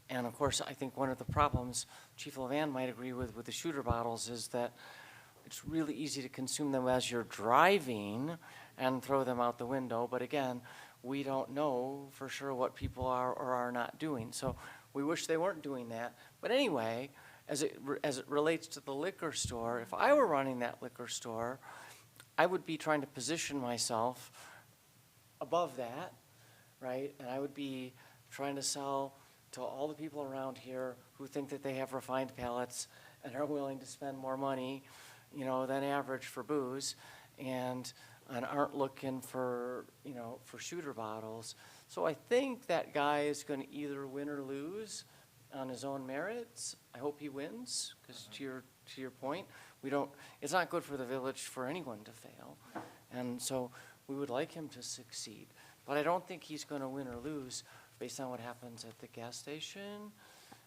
and of course, I think one of the problems Chief Levan might agree with the shooter bottles is that it's really easy to consume them as you're driving and throw them out the window. But again, we don't know for sure what people are or are not doing. So we wish they weren't doing that. But anyway, as it relates to the liquor store, if I were running that liquor store, I would be trying to position myself above that, right? And I would be trying to sell to all the people around here who think that they have refined palates and are willing to spend more money, than average for booze, and aren't looking for, for shooter bottles. So I think that guy is going to either win or lose on his own merits. I hope he wins, because to your point, it's not good for the village for anyone to fail. And so we would like him to succeed. But I don't think he's going to win or lose based on what happens at the gas station.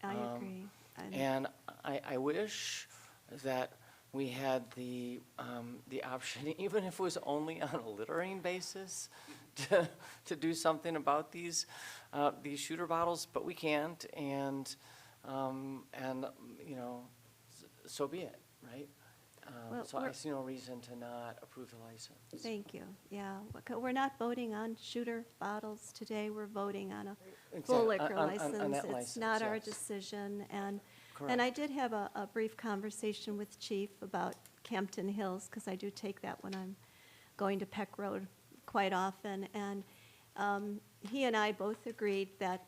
I agree. And I wish that we had the option, even if it was only on a littering basis, to do something about these shooter bottles, but we can't, and so be it, right? Well, So I we're- see no reason to not approve the license. Thank you, yeah. We're not voting on shooter bottles today, we're voting on a Exact- full liquor on license. that It's license, not our yes. decision, and Correct. I did have a brief conversation with Chief about Campton Hills, because I do take that when I'm going to Peck Road quite often, and he and I both agreed that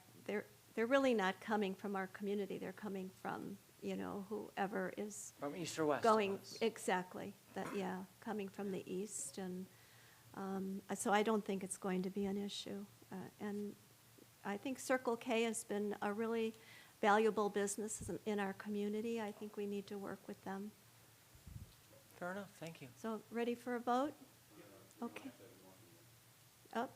they're really not coming from our community. They're coming from, you know, whoever is From east or west? going, exactly, that, yeah, coming from the east. And so I don't think it's going to be an issue. And I think Circle K has been a really valuable business in our community. I think we need to work with them. Fair enough, thank you. So, ready for a vote? Okay. Oh,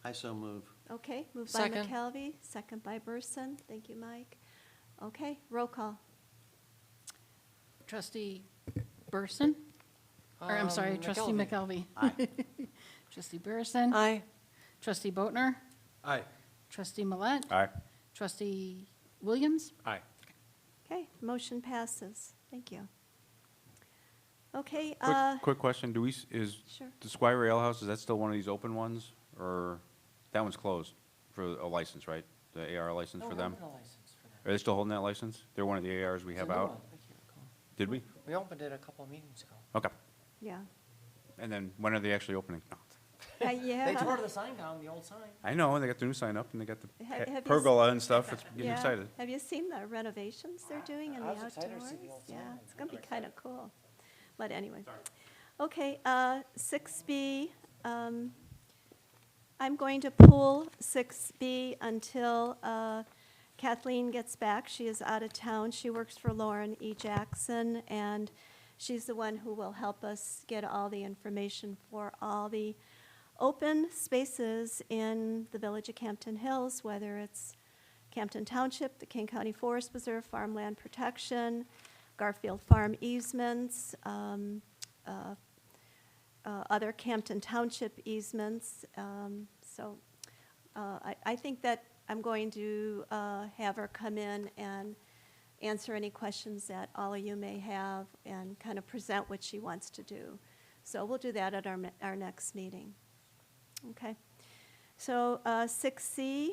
I so move. okay, moved by Second. McKelvey, second by Burson. Thank you, Mike. Okay, roll call. Trustee Burson? Or, I'm sorry, Trustee McKelvey. Aye. Trustee Burson? Aye. Trustee Boatner? Aye. Trustee Millet? Aye. Trustee Williams? Aye. Okay, motion passes. Thank you. Okay, Quick question, do we, is sure. the Squire Ale House, is that still one of these open ones? Or, that one's closed for a license, right? The AR license for them? Are they still holding that license? They're one of the ARs we have out? Did we? We opened it a couple of meetings ago. Okay. Yeah. And then when are they actually opening? No. They Yeah. tore the sign down, the old sign. I know, and they got the new sign up, and they got the Have you pergola and stuff, it's getting Yeah. excited. Have you seen the renovations they're doing in the I was outdoors? excited to see the old Yeah, sign. it's gonna be kind of cool. But anyway. Okay, 6B, I'm going to pull 6B until Kathleen gets back. She is out of town. She works for Lauren E. Jackson, and she's the one who will help us get all the information for all the open spaces in the village of Campton Hills, whether it's Campton Township, the King County Forest Preserve, farmland protection, Garfield Farm easements, other Campton Township easements. I think that I'm going to have her come in and answer any questions that all of you may have and kind of present what she wants to do. So we'll do that at our next meeting. Okay. So 6C,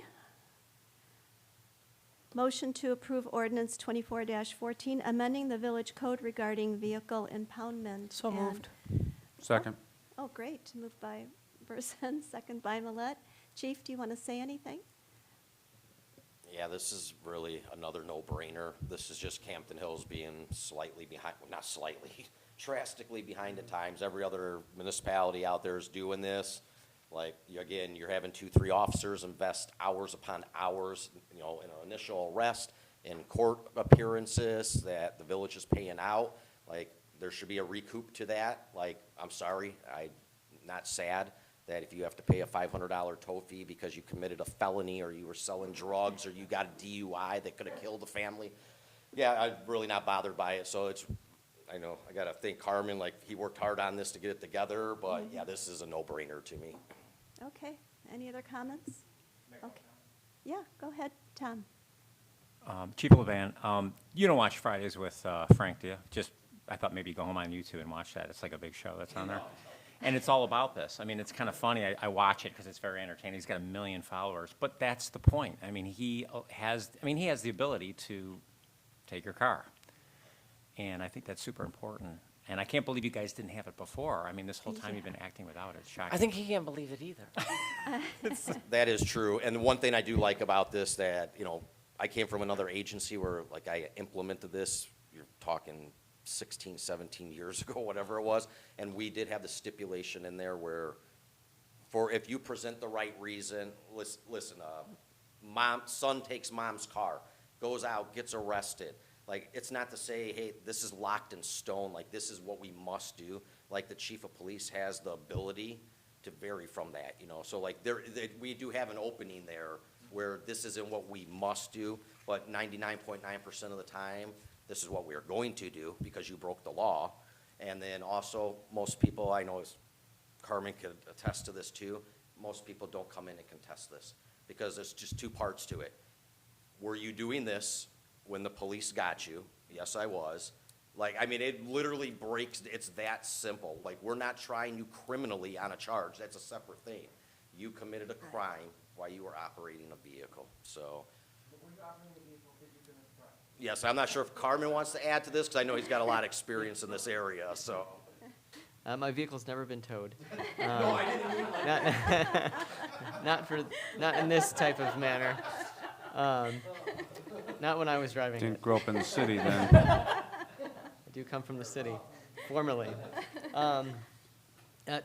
motion to approve ordinance 24-14, amending the village code regarding vehicle impoundment. So And- moved. Second. Oh, great. Moved by Burson, second by Millet. Chief, do you want to say anything? Yeah, this is really another no-brainer. This is just Campton Hills being slightly behind, well, not slightly, drastically behind at times. Every other municipality out there is doing this. Like, again, you're having 2, 3 officers invest hours upon hours, you know, in an initial arrest, in court appearances that the village is paying out. Like, there should be a recoup to that. Like, I'm sorry, I'm not sad that if you have to pay a $500 tow fee because you committed a felony or you were selling drugs or you got a DUI that could have killed the family. Yeah, I'm really not bothered by it. So it's, I know, I gotta thank Carmen, like, he worked hard on this to get it together, but yeah, this is a no-brainer to me. Okay. Any other comments? Okay. Yeah, go ahead, Tom. Chief Levan, you don't watch Fridays with Frank, do you? Just, I thought maybe you go home on YouTube and watch that. It's like a big show that's on there. And it's all about this. I mean, it's kind of funny. I watch it because it's very entertaining. He's got 1 million followers, but that's the point. I mean, he has the ability to take your car. And I think that's super important. And I can't believe you guys didn't have it before. I mean, this whole time you've been acting without it. It's shocking. I think he can't believe it either. That is true. And the one thing I do like about this that, you know, I came from another agency where, like, I implemented this, you're talking 16, 17 years ago, whatever it was, and we did have the stipulation in there where, for if you present the right reason, listen, son takes mom's car, goes out, gets arrested. Like, it's not to say, hey, this is locked in stone, like, this is what we must do. Like, the chief of police has the ability to vary from that, you know? So, like, we do have an opening there where this isn't what we must do, but 99.9% of the time, this is what we are going to do because you broke the law. And then also, most people, I know Carmen could attest to this too, most people don't come in and contest this because there's just 2 parts to it. Were you doing this when the police got you? Yes, I was. Like, I mean, it literally breaks, it's that simple. Like, we're not trying you criminally on a charge. That's a separate thing. You committed a crime while you were operating a vehicle, so. Yes, I'm not sure if Carmen wants to add to this, because I know he's got a lot of experience in this area, so. My vehicle's never been towed. No, I didn't mean that. Not in this type of manner. Not when I was driving it. Didn't grow up in the city then. I do come from the city, formerly.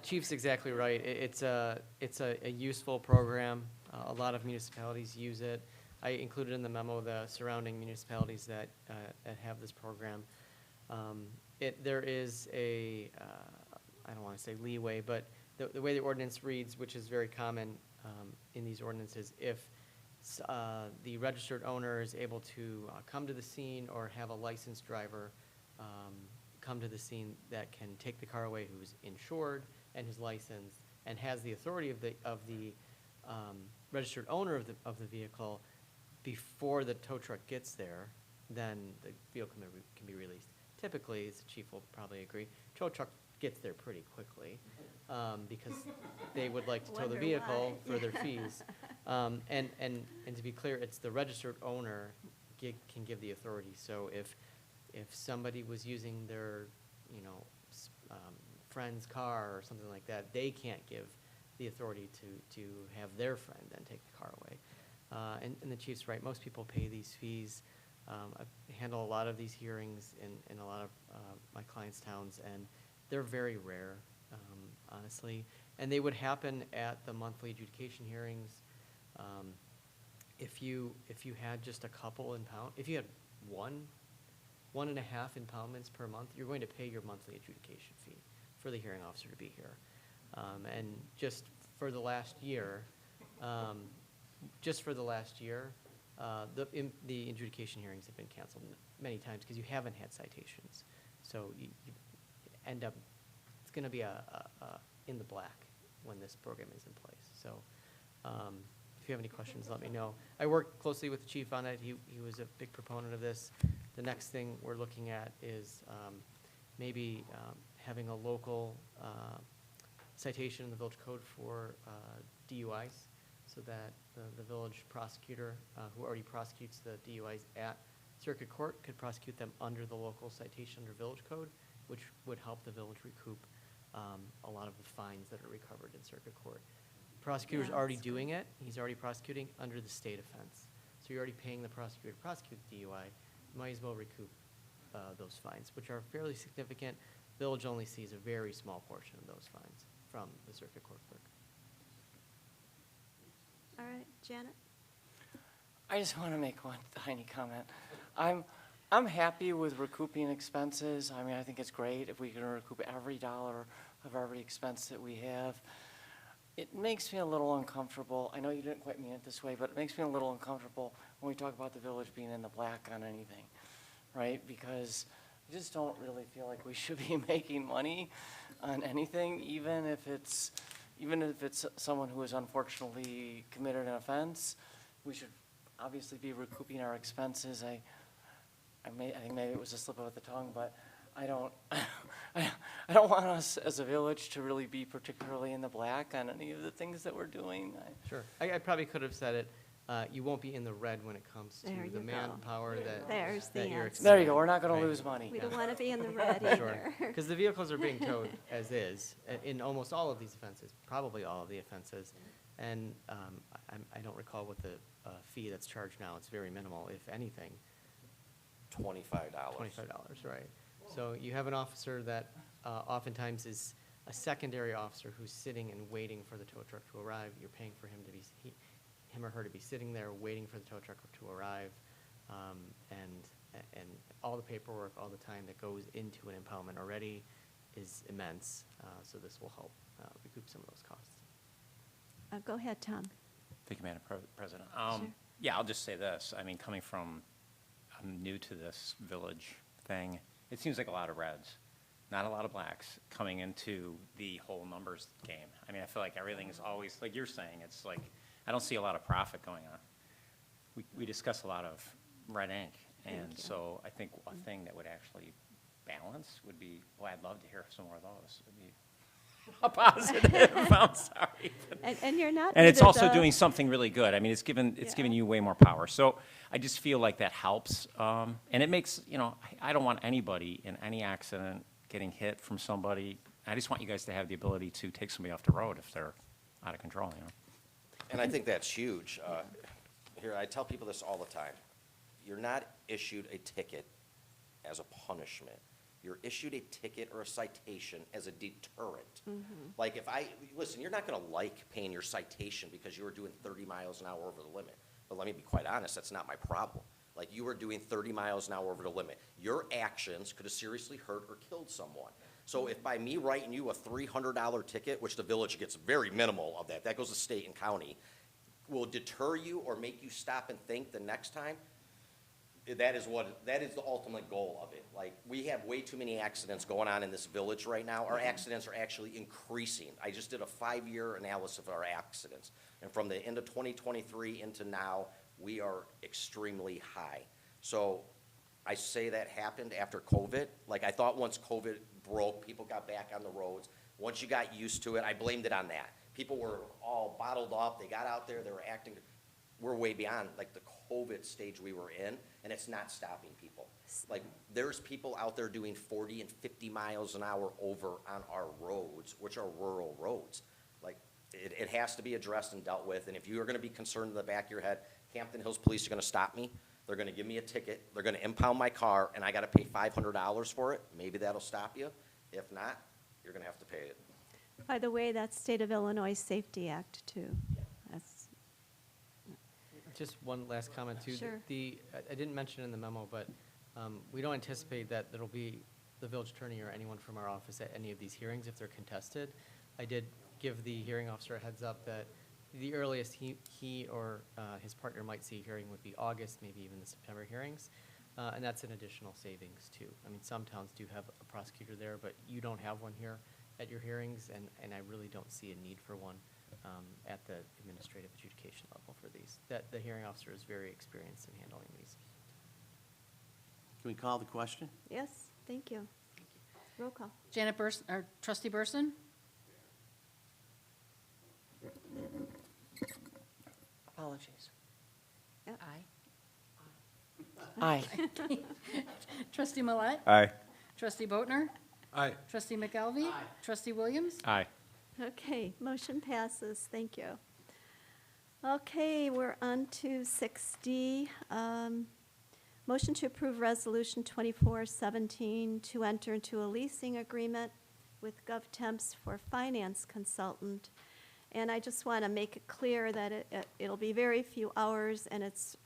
Chief's exactly right. It's a useful program. A lot of municipalities use it. I included in the memo the surrounding municipalities that have this program. There is I don't want to say leeway, but the way the ordinance reads, which is very common in these ordinances, if the registered owner is able to come to the scene or have a licensed driver come to the scene that can take the car away, who's insured and is licensed and has the authority of the registered owner of the vehicle before the tow truck gets there, then the vehicle can be released. Typically, as the chief will probably agree, tow truck gets there pretty quickly because they would like to tow the Wonder vehicle why. for their fees. And to be clear, it's the registered owner can give the authority. So if somebody was using their, friend's car or something like that, they can't give the authority to have their friend then take the car away. And the chief's right, most people pay these fees. I handle a lot of these hearings in a lot of my clients' towns, and they're very rare, honestly. And they would happen at the monthly adjudication hearings. If you had just a couple if you had one and a half impoundments per month, you're going to pay your monthly adjudication fee for the hearing officer to be here. And just for the last year, the adjudication hearings have been canceled many times because you haven't had citations. So you end up, it's going to be in the black when this program is in place. So if you have any questions, let me know. I worked closely with the chief on it. He was a big proponent of this. The next thing we're looking at is maybe having a local citation in the village code for DUIs, so that the village prosecutor, who already prosecutes the DUIs at circuit court, could prosecute them under the local citation under village code, which would help the village recoup a lot of the fines that are recovered in circuit court. Prosecutor's Yeah, already that's doing it. He's already prosecuting under the state offense. So you're already paying the prosecutor to prosecute the DUI. You might as well recoup those fines, which are fairly significant. Village only sees a very small portion of those fines from the circuit court clerk. All right, Janet? I just want to make one tiny comment. I'm happy with recouping expenses. I mean, I think it's great if we can recoup every dollar of every expense that we have. It makes me a little uncomfortable. I know you didn't quite mean it this way, but it makes me a little uncomfortable when we talk about the village being in the black on anything, right? Because I just don't really feel like we should be making money on anything, even if it's someone who has unfortunately committed an offense. We should obviously be recouping our expenses. I think maybe it was a slip of the tongue, but I don't want us as a village to really be particularly in the black on any of the things that we're doing. Sure. I probably could have said it. You won't be in the red when it comes to There the you go. manpower There's the that you're answer. There you go, we're not gonna Right. lose money. We don't want to be in the red Sure. either. Because the vehicles are being towed as is in almost all of these offenses, probably all of the offenses. And I don't recall what the fee that's charged now. It's very minimal, if anything. $25. $25, right. So you have an officer that oftentimes is a secondary officer who's sitting and waiting for the tow truck to arrive. You're paying for him or her to be sitting there waiting for the tow truck to arrive. And all the paperwork, all the time that goes into an impoundment already is immense. So this will help recoup some of those costs. Go ahead, Tom. Thank you, Madam President. Sure. Yeah, I'll just say this. I mean, I'm new to this village thing. It seems like a lot of reds, not a lot of blacks coming into the whole numbers game. I mean, I feel like everything is always, like you're saying, it's like, I don't see a lot of profit going on. We discuss a lot of red ink, and Thank you. so I think a thing that would actually balance would be, I'd love to hear some more of those. It'd be a positive, I'm sorry. And you're not. And it's either also the- doing something really good. I mean, it's given Yeah. you way more power. So I just feel like that helps. And it makes, I don't want anybody in any accident getting hit from somebody. I just want you guys to have the ability to take somebody off the road if they're out of control, And I think that's huge. here, I tell people this all the time. You're not issued a ticket as a punishment. You're issued a ticket or a citation as a deterrent. Like listen, you're not gonna like paying your citation because you were doing 30 miles an hour over the limit. But let me be quite honest, that's not my problem. Like, you were doing 30 miles an hour over the limit. Your actions could have seriously hurt or killed someone. So if by me writing you a $300 ticket, which the village gets very minimal of that goes to state and county, will deter you or make you stop and think the next time, that is the ultimate goal of it. Like, we have way too many accidents going on in this village right now. Our accidents are actually increasing. I just did a 5-year analysis of our accidents. And from the end of 2023 into now, we are extremely high. So I say that happened after COVID. Like, I thought once COVID broke, people got back on the roads. Once you got used to it, I blamed it on that. People were all bottled up. They got out there. They were acting. We're way beyond, like, the COVID stage we were in, and it's not stopping people. Like, there's people out there doing 40 and 50 miles an hour over on our roads, which are rural roads. Like, it has to be addressed and dealt with, and if you are gonna be concerned in the back of your head, Hampton Hills Police are gonna stop me, they're gonna give me a ticket, they're gonna impound my car, and I gotta pay $500 for it, maybe that'll stop you. If not, you're gonna have to pay it. By the way, that's State of Illinois Safety Act, too. That's, Just one last comment, too. Sure. I didn't mention it in the memo, but we don't anticipate that there'll be the village attorney or anyone from our office at any of these hearings if they're contested. I did give the hearing officer a heads up that the earliest he or his partner might see a hearing would be August, maybe even the September hearings. And that's an additional savings, too. I mean, some towns do have a prosecutor there, but you don't have one here at your hearings, and I really don't see a need for one at the administrative adjudication level for these. The hearing officer is very experienced in handling these. Can we call the question? yes, thank you. Roll call. Janet Burson, or trustee Burson? Apologies. Aye. Aye. Trustee Millet? Aye. Trustee Boatner? Aye. Trustee McElvey? Trustee Williams? Aye. Okay, motion passes, thank you. Okay, we're on to 6D. Motion to approve Resolution 2417 to enter into a leasing agreement with GovTemps for finance consultant. And I just want to make it clear that it'll be very few hours, and it's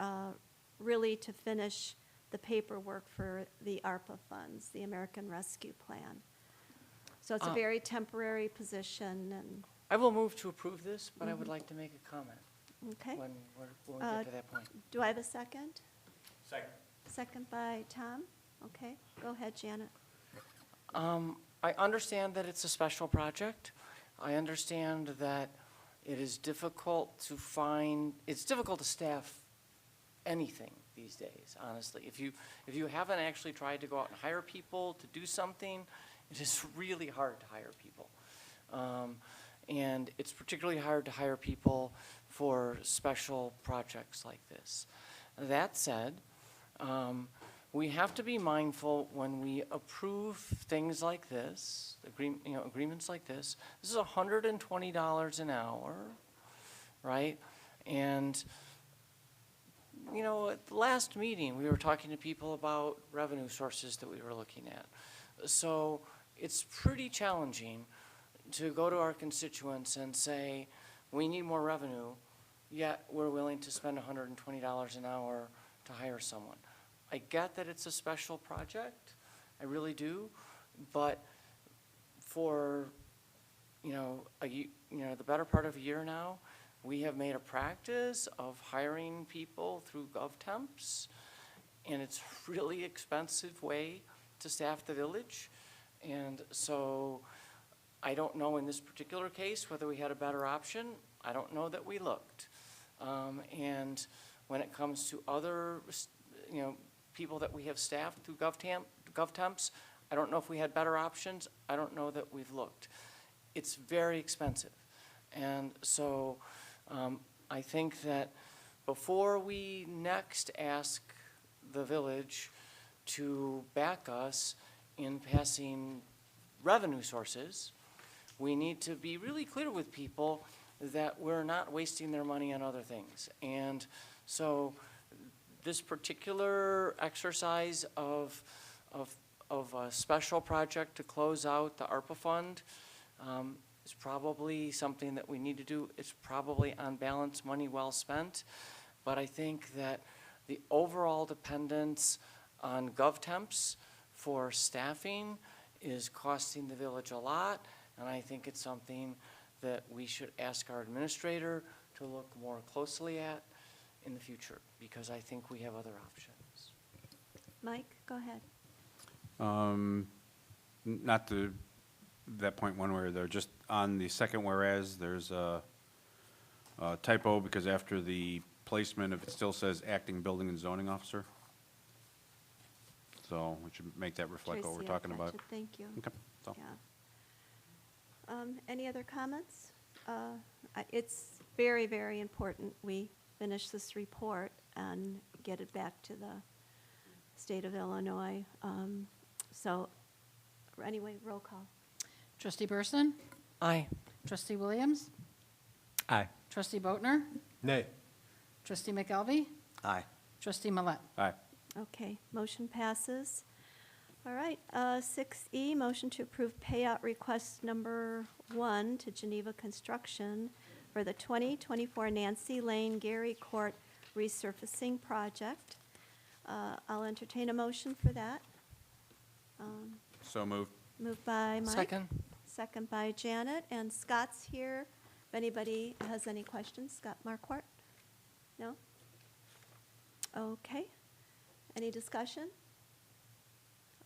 really to finish the paperwork for the ARPA funds, the American Rescue Plan. So it's a very temporary position, and, I will move to approve this, but I would like to make a comment okay. when we get to that point. Do I have a second? Second. Second by Tom? Okay, go ahead, Janet. I understand that it's a special project. I understand that it is difficult to it's difficult to staff anything these days, honestly. If you haven't actually tried to go out and hire people to do something, it is really hard to hire people. And it's particularly hard to hire people for special projects like this. That said, we have to be mindful when we approve things like this, agreements like this. This is $120 an hour, right? And, at the last meeting, we were talking to people about revenue sources that we were looking at. So it's pretty challenging to go to our constituents and say, we need more revenue, yet we're willing to spend $120 an hour to hire someone. I get that it's a special project, I really do, but for, the better part of a year now, we have made a practice of hiring people through GovTemps, and it's a really expensive way to staff the village. And so I don't know in this particular case whether we had a better option. I don't know that we looked. And when it comes to other, people that we have staffed through GovTemps, I don't know if we had better options. I don't know that we've looked. It's very expensive. And so I think that before we next ask the village to back us in passing revenue sources, we need to be really clear with people that we're not wasting their money on other things. And so this particular exercise of a special project to close out the ARPA fund is probably something that we need to do. It's probably on balance money well spent. But I think that the overall dependence on GovTemps for staffing is costing the village a lot. And I think it's something that we should ask our administrator to look more closely at in the future, because I think we have other options. Mike, go ahead. Not to that point one way or the other, just on the second whereas, there's a typo, because after the placement, if it still says acting building and zoning officer. So we should make that reflect what we're Tracy, I talking about. catch it. Thank you. Okay, so. Yeah. Any other comments? It's very, very important we finish this report and get it back to the state of Illinois. So, anyway, roll call. Trustee Burson? Aye. Trustee Williams? Aye. Trustee Boatner? Nay. Trustee McElvey? Aye. Trustee Millet? Aye. Okay, motion passes. All right, 6E, motion to approve payout request number 1 to Geneva Construction for the 2024 Nancy Lane Gary Court resurfacing project. I'll entertain a motion for that. So moved. Moved by Mike. Second. Second by Janet, and Scott's here. If anybody has any questions, Scott Marquardt? No? Okay. Any discussion?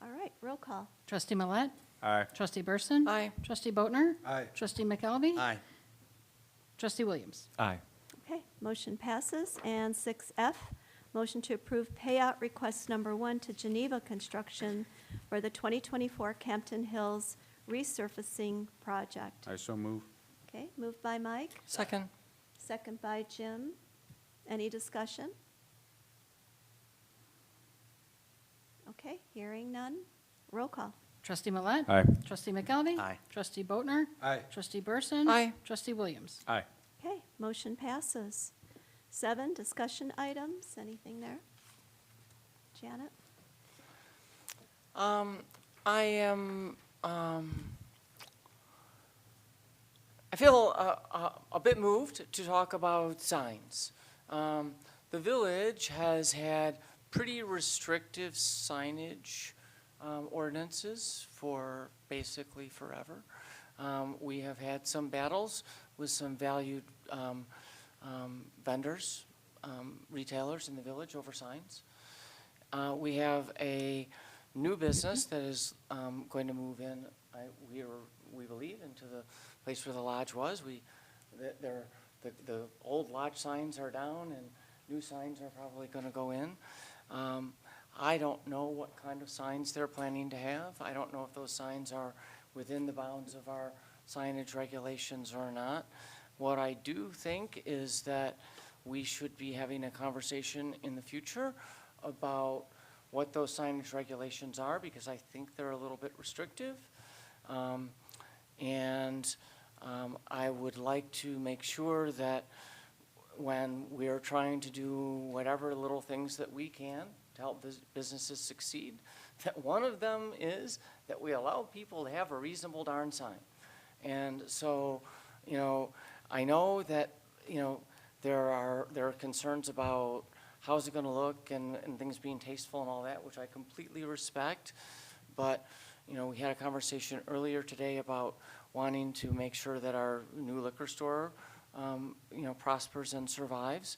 All right, roll call. Trustee Millet? Aye. Trustee Burson? Aye. Trustee Boatner? Aye. Trustee McElvey? Aye. Trustee Williams? Aye. Okay, motion passes. And 6F, motion to approve payout request number 1 to Geneva Construction for the 2024 Campton Hills resurfacing project. I so move. Okay, moved by Mike, Second. second by Jim. Any discussion? Okay, hearing none. Roll call. Trustee Millet? Aye. Trustee McElvey? Aye. Trustee Boatner? Aye. Trustee Burson? Aye. Trustee Williams? Aye. Okay, motion passes. 7, discussion items. Anything there? Janet? I am, I feel a bit moved to talk about signs. The village has had pretty restrictive signage ordinances for basically forever. We have had some battles with some valued vendors, retailers in the village over signs. We have a new business that is going to move in, we believe, into the place where the lodge was. The old lodge signs are down and new signs are probably going to go in. I don't know what kind of signs they're planning to have. I don't know if those signs are within the bounds of our signage regulations or not. What I do think is that we should be having a conversation in the future about what those signage regulations are, because I think they're a little bit restrictive. I would like to make sure that when we're trying to do whatever little things that we can to help businesses succeed, that one of them is that we allow people to have a reasonable darn sign. And so, I know that, there are concerns about how's it going to look and things being tasteful and all that, which I completely respect. But, we had a conversation earlier today about wanting to make sure that our new liquor store, prospers and survives.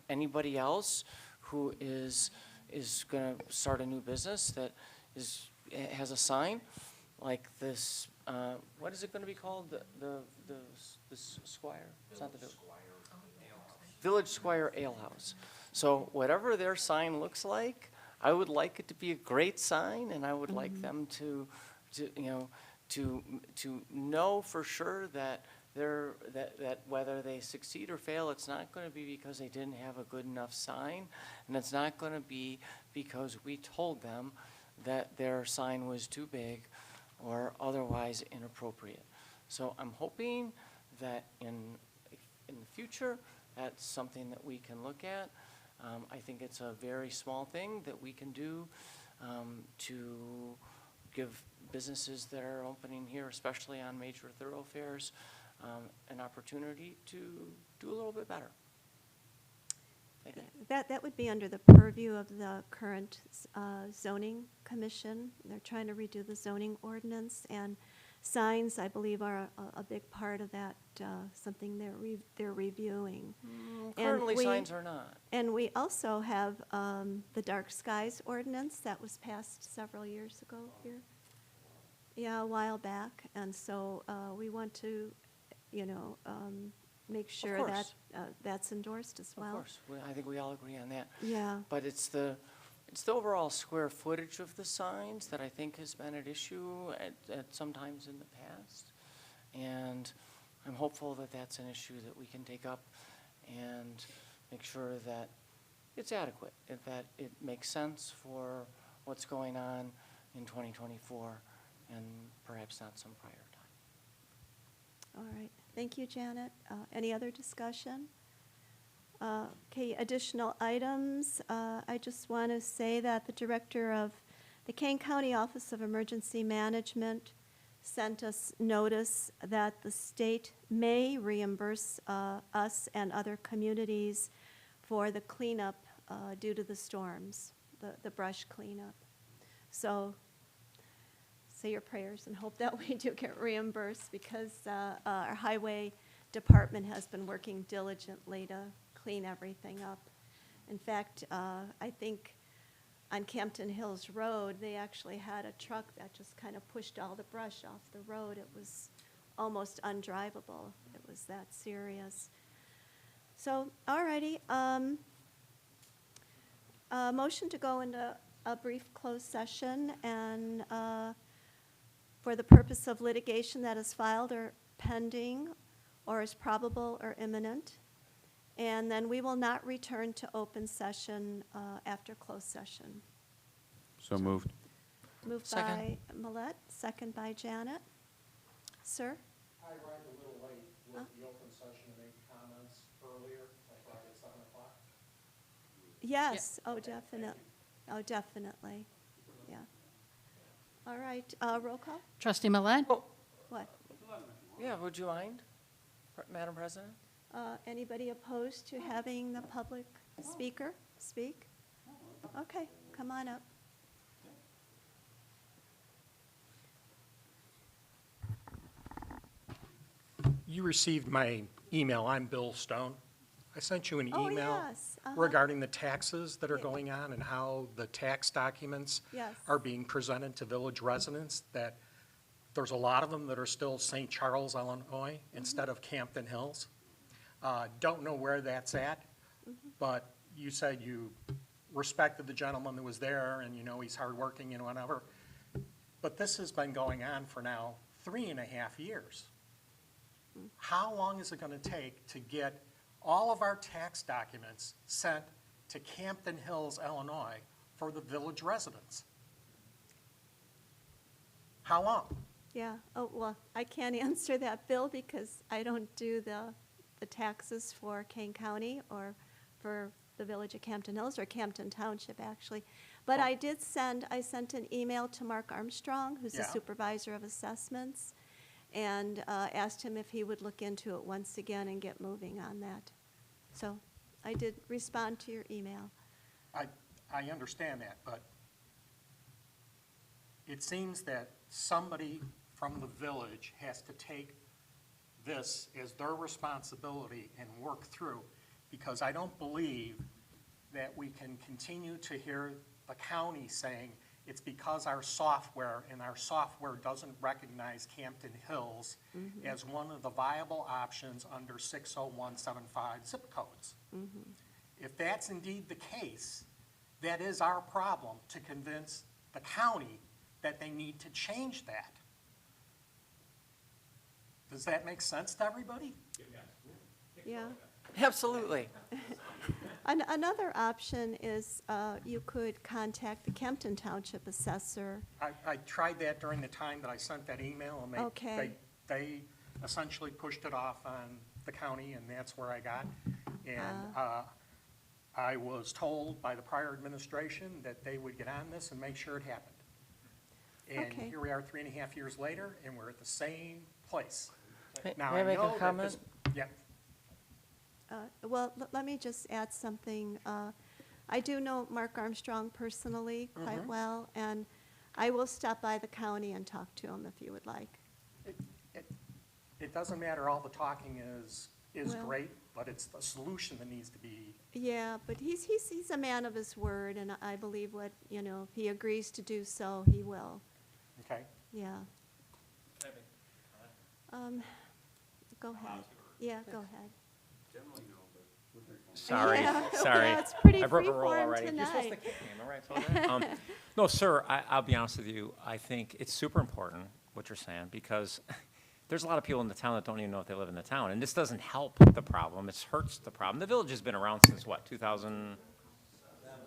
Anybody else who is going to start a new business that has a sign like this, what is it going to be called? The Squire? It's not the Village. Village Squire Ale House. So whatever their sign looks like, I would like it to be a great sign, and I would like them to know for sure that that whether they succeed or fail, it's not going to be because they didn't have a good enough sign, and it's not going to be because we told them that their sign was too big or otherwise inappropriate. So I'm hoping that in the future, that's something that we can look at. I think it's a very small thing that we can do to give businesses that are opening here, especially on major thoroughfares, an opportunity to do a little bit better. I think. That would be under the purview of the current zoning commission. They're trying to redo the zoning ordinance, and signs, I believe, are a big part of that, something they're reviewing. And Currently, we- signs are not. And we also have the dark skies ordinance that was passed several years ago here. Yeah, a while back, and so we want to, make sure that course. that's endorsed as well. Of course, I think we all agree on that. Yeah. But it's the overall square footage of the signs that I think has been at issue at sometimes in the past. And I'm hopeful that that's an issue that we can take up and make sure that it's adequate, that it makes sense for what's going on in 2024 and perhaps not some prior time. All right, thank you, Janet. Any other discussion? Okay, additional items. I just want to say that the director of the Kane County Office of Emergency Management sent us notice that the state may reimburse us and other communities for the cleanup due to the storms, the brush cleanup. So say your prayers and hope that we do get reimbursed, because our highway department has been working diligently to clean everything up. In fact, I think on Campton Hills Road, they actually had a truck that just kind of pushed all the brush off the road. It was almost undrivable. It was that serious. So, all righty. Motion to go into a brief closed session and for the purpose of litigation that is filed or pending or is probable or imminent. And then we will not return to open session after closed session. So moved. Moved Second. by Millet, second by Janet. Sir? I arrived a little late with the open session to make comments earlier, like right at 7 o'clock. Yes, oh, definitely. Oh, definitely, yeah. All right, roll call? Trustee Millet? Oh, What? yeah, would you mind, Madam President? Anybody opposed to having the public speaker speak? Okay, come on up. You received my email. I'm Bill Stone. I sent you an Oh, email yes, uh-huh. regarding the taxes that are going on and how the tax documents Yes. are being presented to village residents, that there's a lot of them that are still St. Charles, Illinois, instead of Campton Hills. Don't know where that's at, but you said you respected the gentleman that was there, and you know he's hardworking and whatever. But this has been going on for now 3.5 years. How long is it gonna take to get all of our tax documents sent to Campton Hills, Illinois, for the village residents? How long? Yeah, oh, well, I can't answer that, Bill, because I don't do the taxes for Kane County or for the village of Campton Hills or Campton Township, actually. But I sent an email to Mark Armstrong, who's the Yeah. supervisor of assessments, and asked him if he would look into it once again and get moving on that. So I did respond to your email. I understand that, but it seems that somebody from the village has to take this as their responsibility and work through, because I don't believe that we can continue to hear the county saying it's because our software doesn't recognize Campton Hills as one of the viable options under 60175 zip codes. If that's indeed the case, that is our problem to convince the county that they need to change that. Does that make sense to everybody? Yeah. Absolutely. Another option is you could contact the Kempton Township assessor. I tried that during the time that I sent that email, and Okay. they essentially pushed it off on the county, and that's where I got. And I was told by the prior administration that they would get on this and make sure it happened. And Okay. here we are 3.5 years later, and we're at the same place. May Now, may I make know a that comment? this- Yeah, Well, let me just add something. I do know Mark Armstrong personally quite well, and I will stop by the county and talk to him if you would like. it doesn't matter, all the talking is Well- great, but it's the solution that needs to be, Yeah, but he's a man of his word, and I believe what, if he agrees to do so, he will. okay? Yeah. Go ahead. Yeah, go ahead. Sorry, Yeah, sorry. yeah, it's pretty I broke a rule freeform already. You're supposed to tonight. kick me, am I right? So that- No, sir, I'll be honest with you. I think it's super important what you're saying, because there's a lot of people in the town that don't even know if they live in the town, and this doesn't help the problem, it hurts the problem. The village has been around since, what, 2000?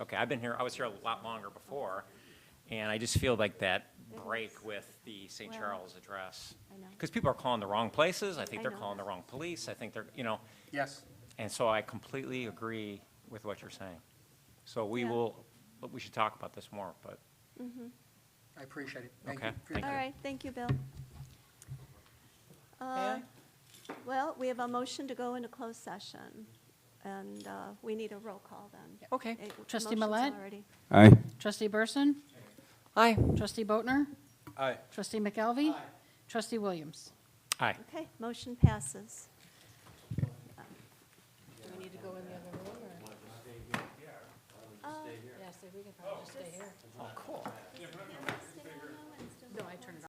Okay, I was here a lot longer before, and I just feel like that break with the St. Well, Charles address. I know. Because people are calling the wrong places, I think I they're know. calling the wrong police, I think they're, Yes, and so I completely agree with what you're saying. So Yeah. but we should talk about this more, but, I appreciate it. Thank Okay, you for your thank All you. right, thank you, Bill. I? Well, we have a motion to go into closed session, and we need a roll call then. Okay. Trustee Motion's Millet? already- Aye. Trustee Burson? Aye. Trustee Boatner? Aye. Trustee McAlvey? Trustee Williams? aye. Okay, motion passes. Do we need to go in the other room, or? Yes, we can probably just stay here. Oh, cool. No, I turned it off.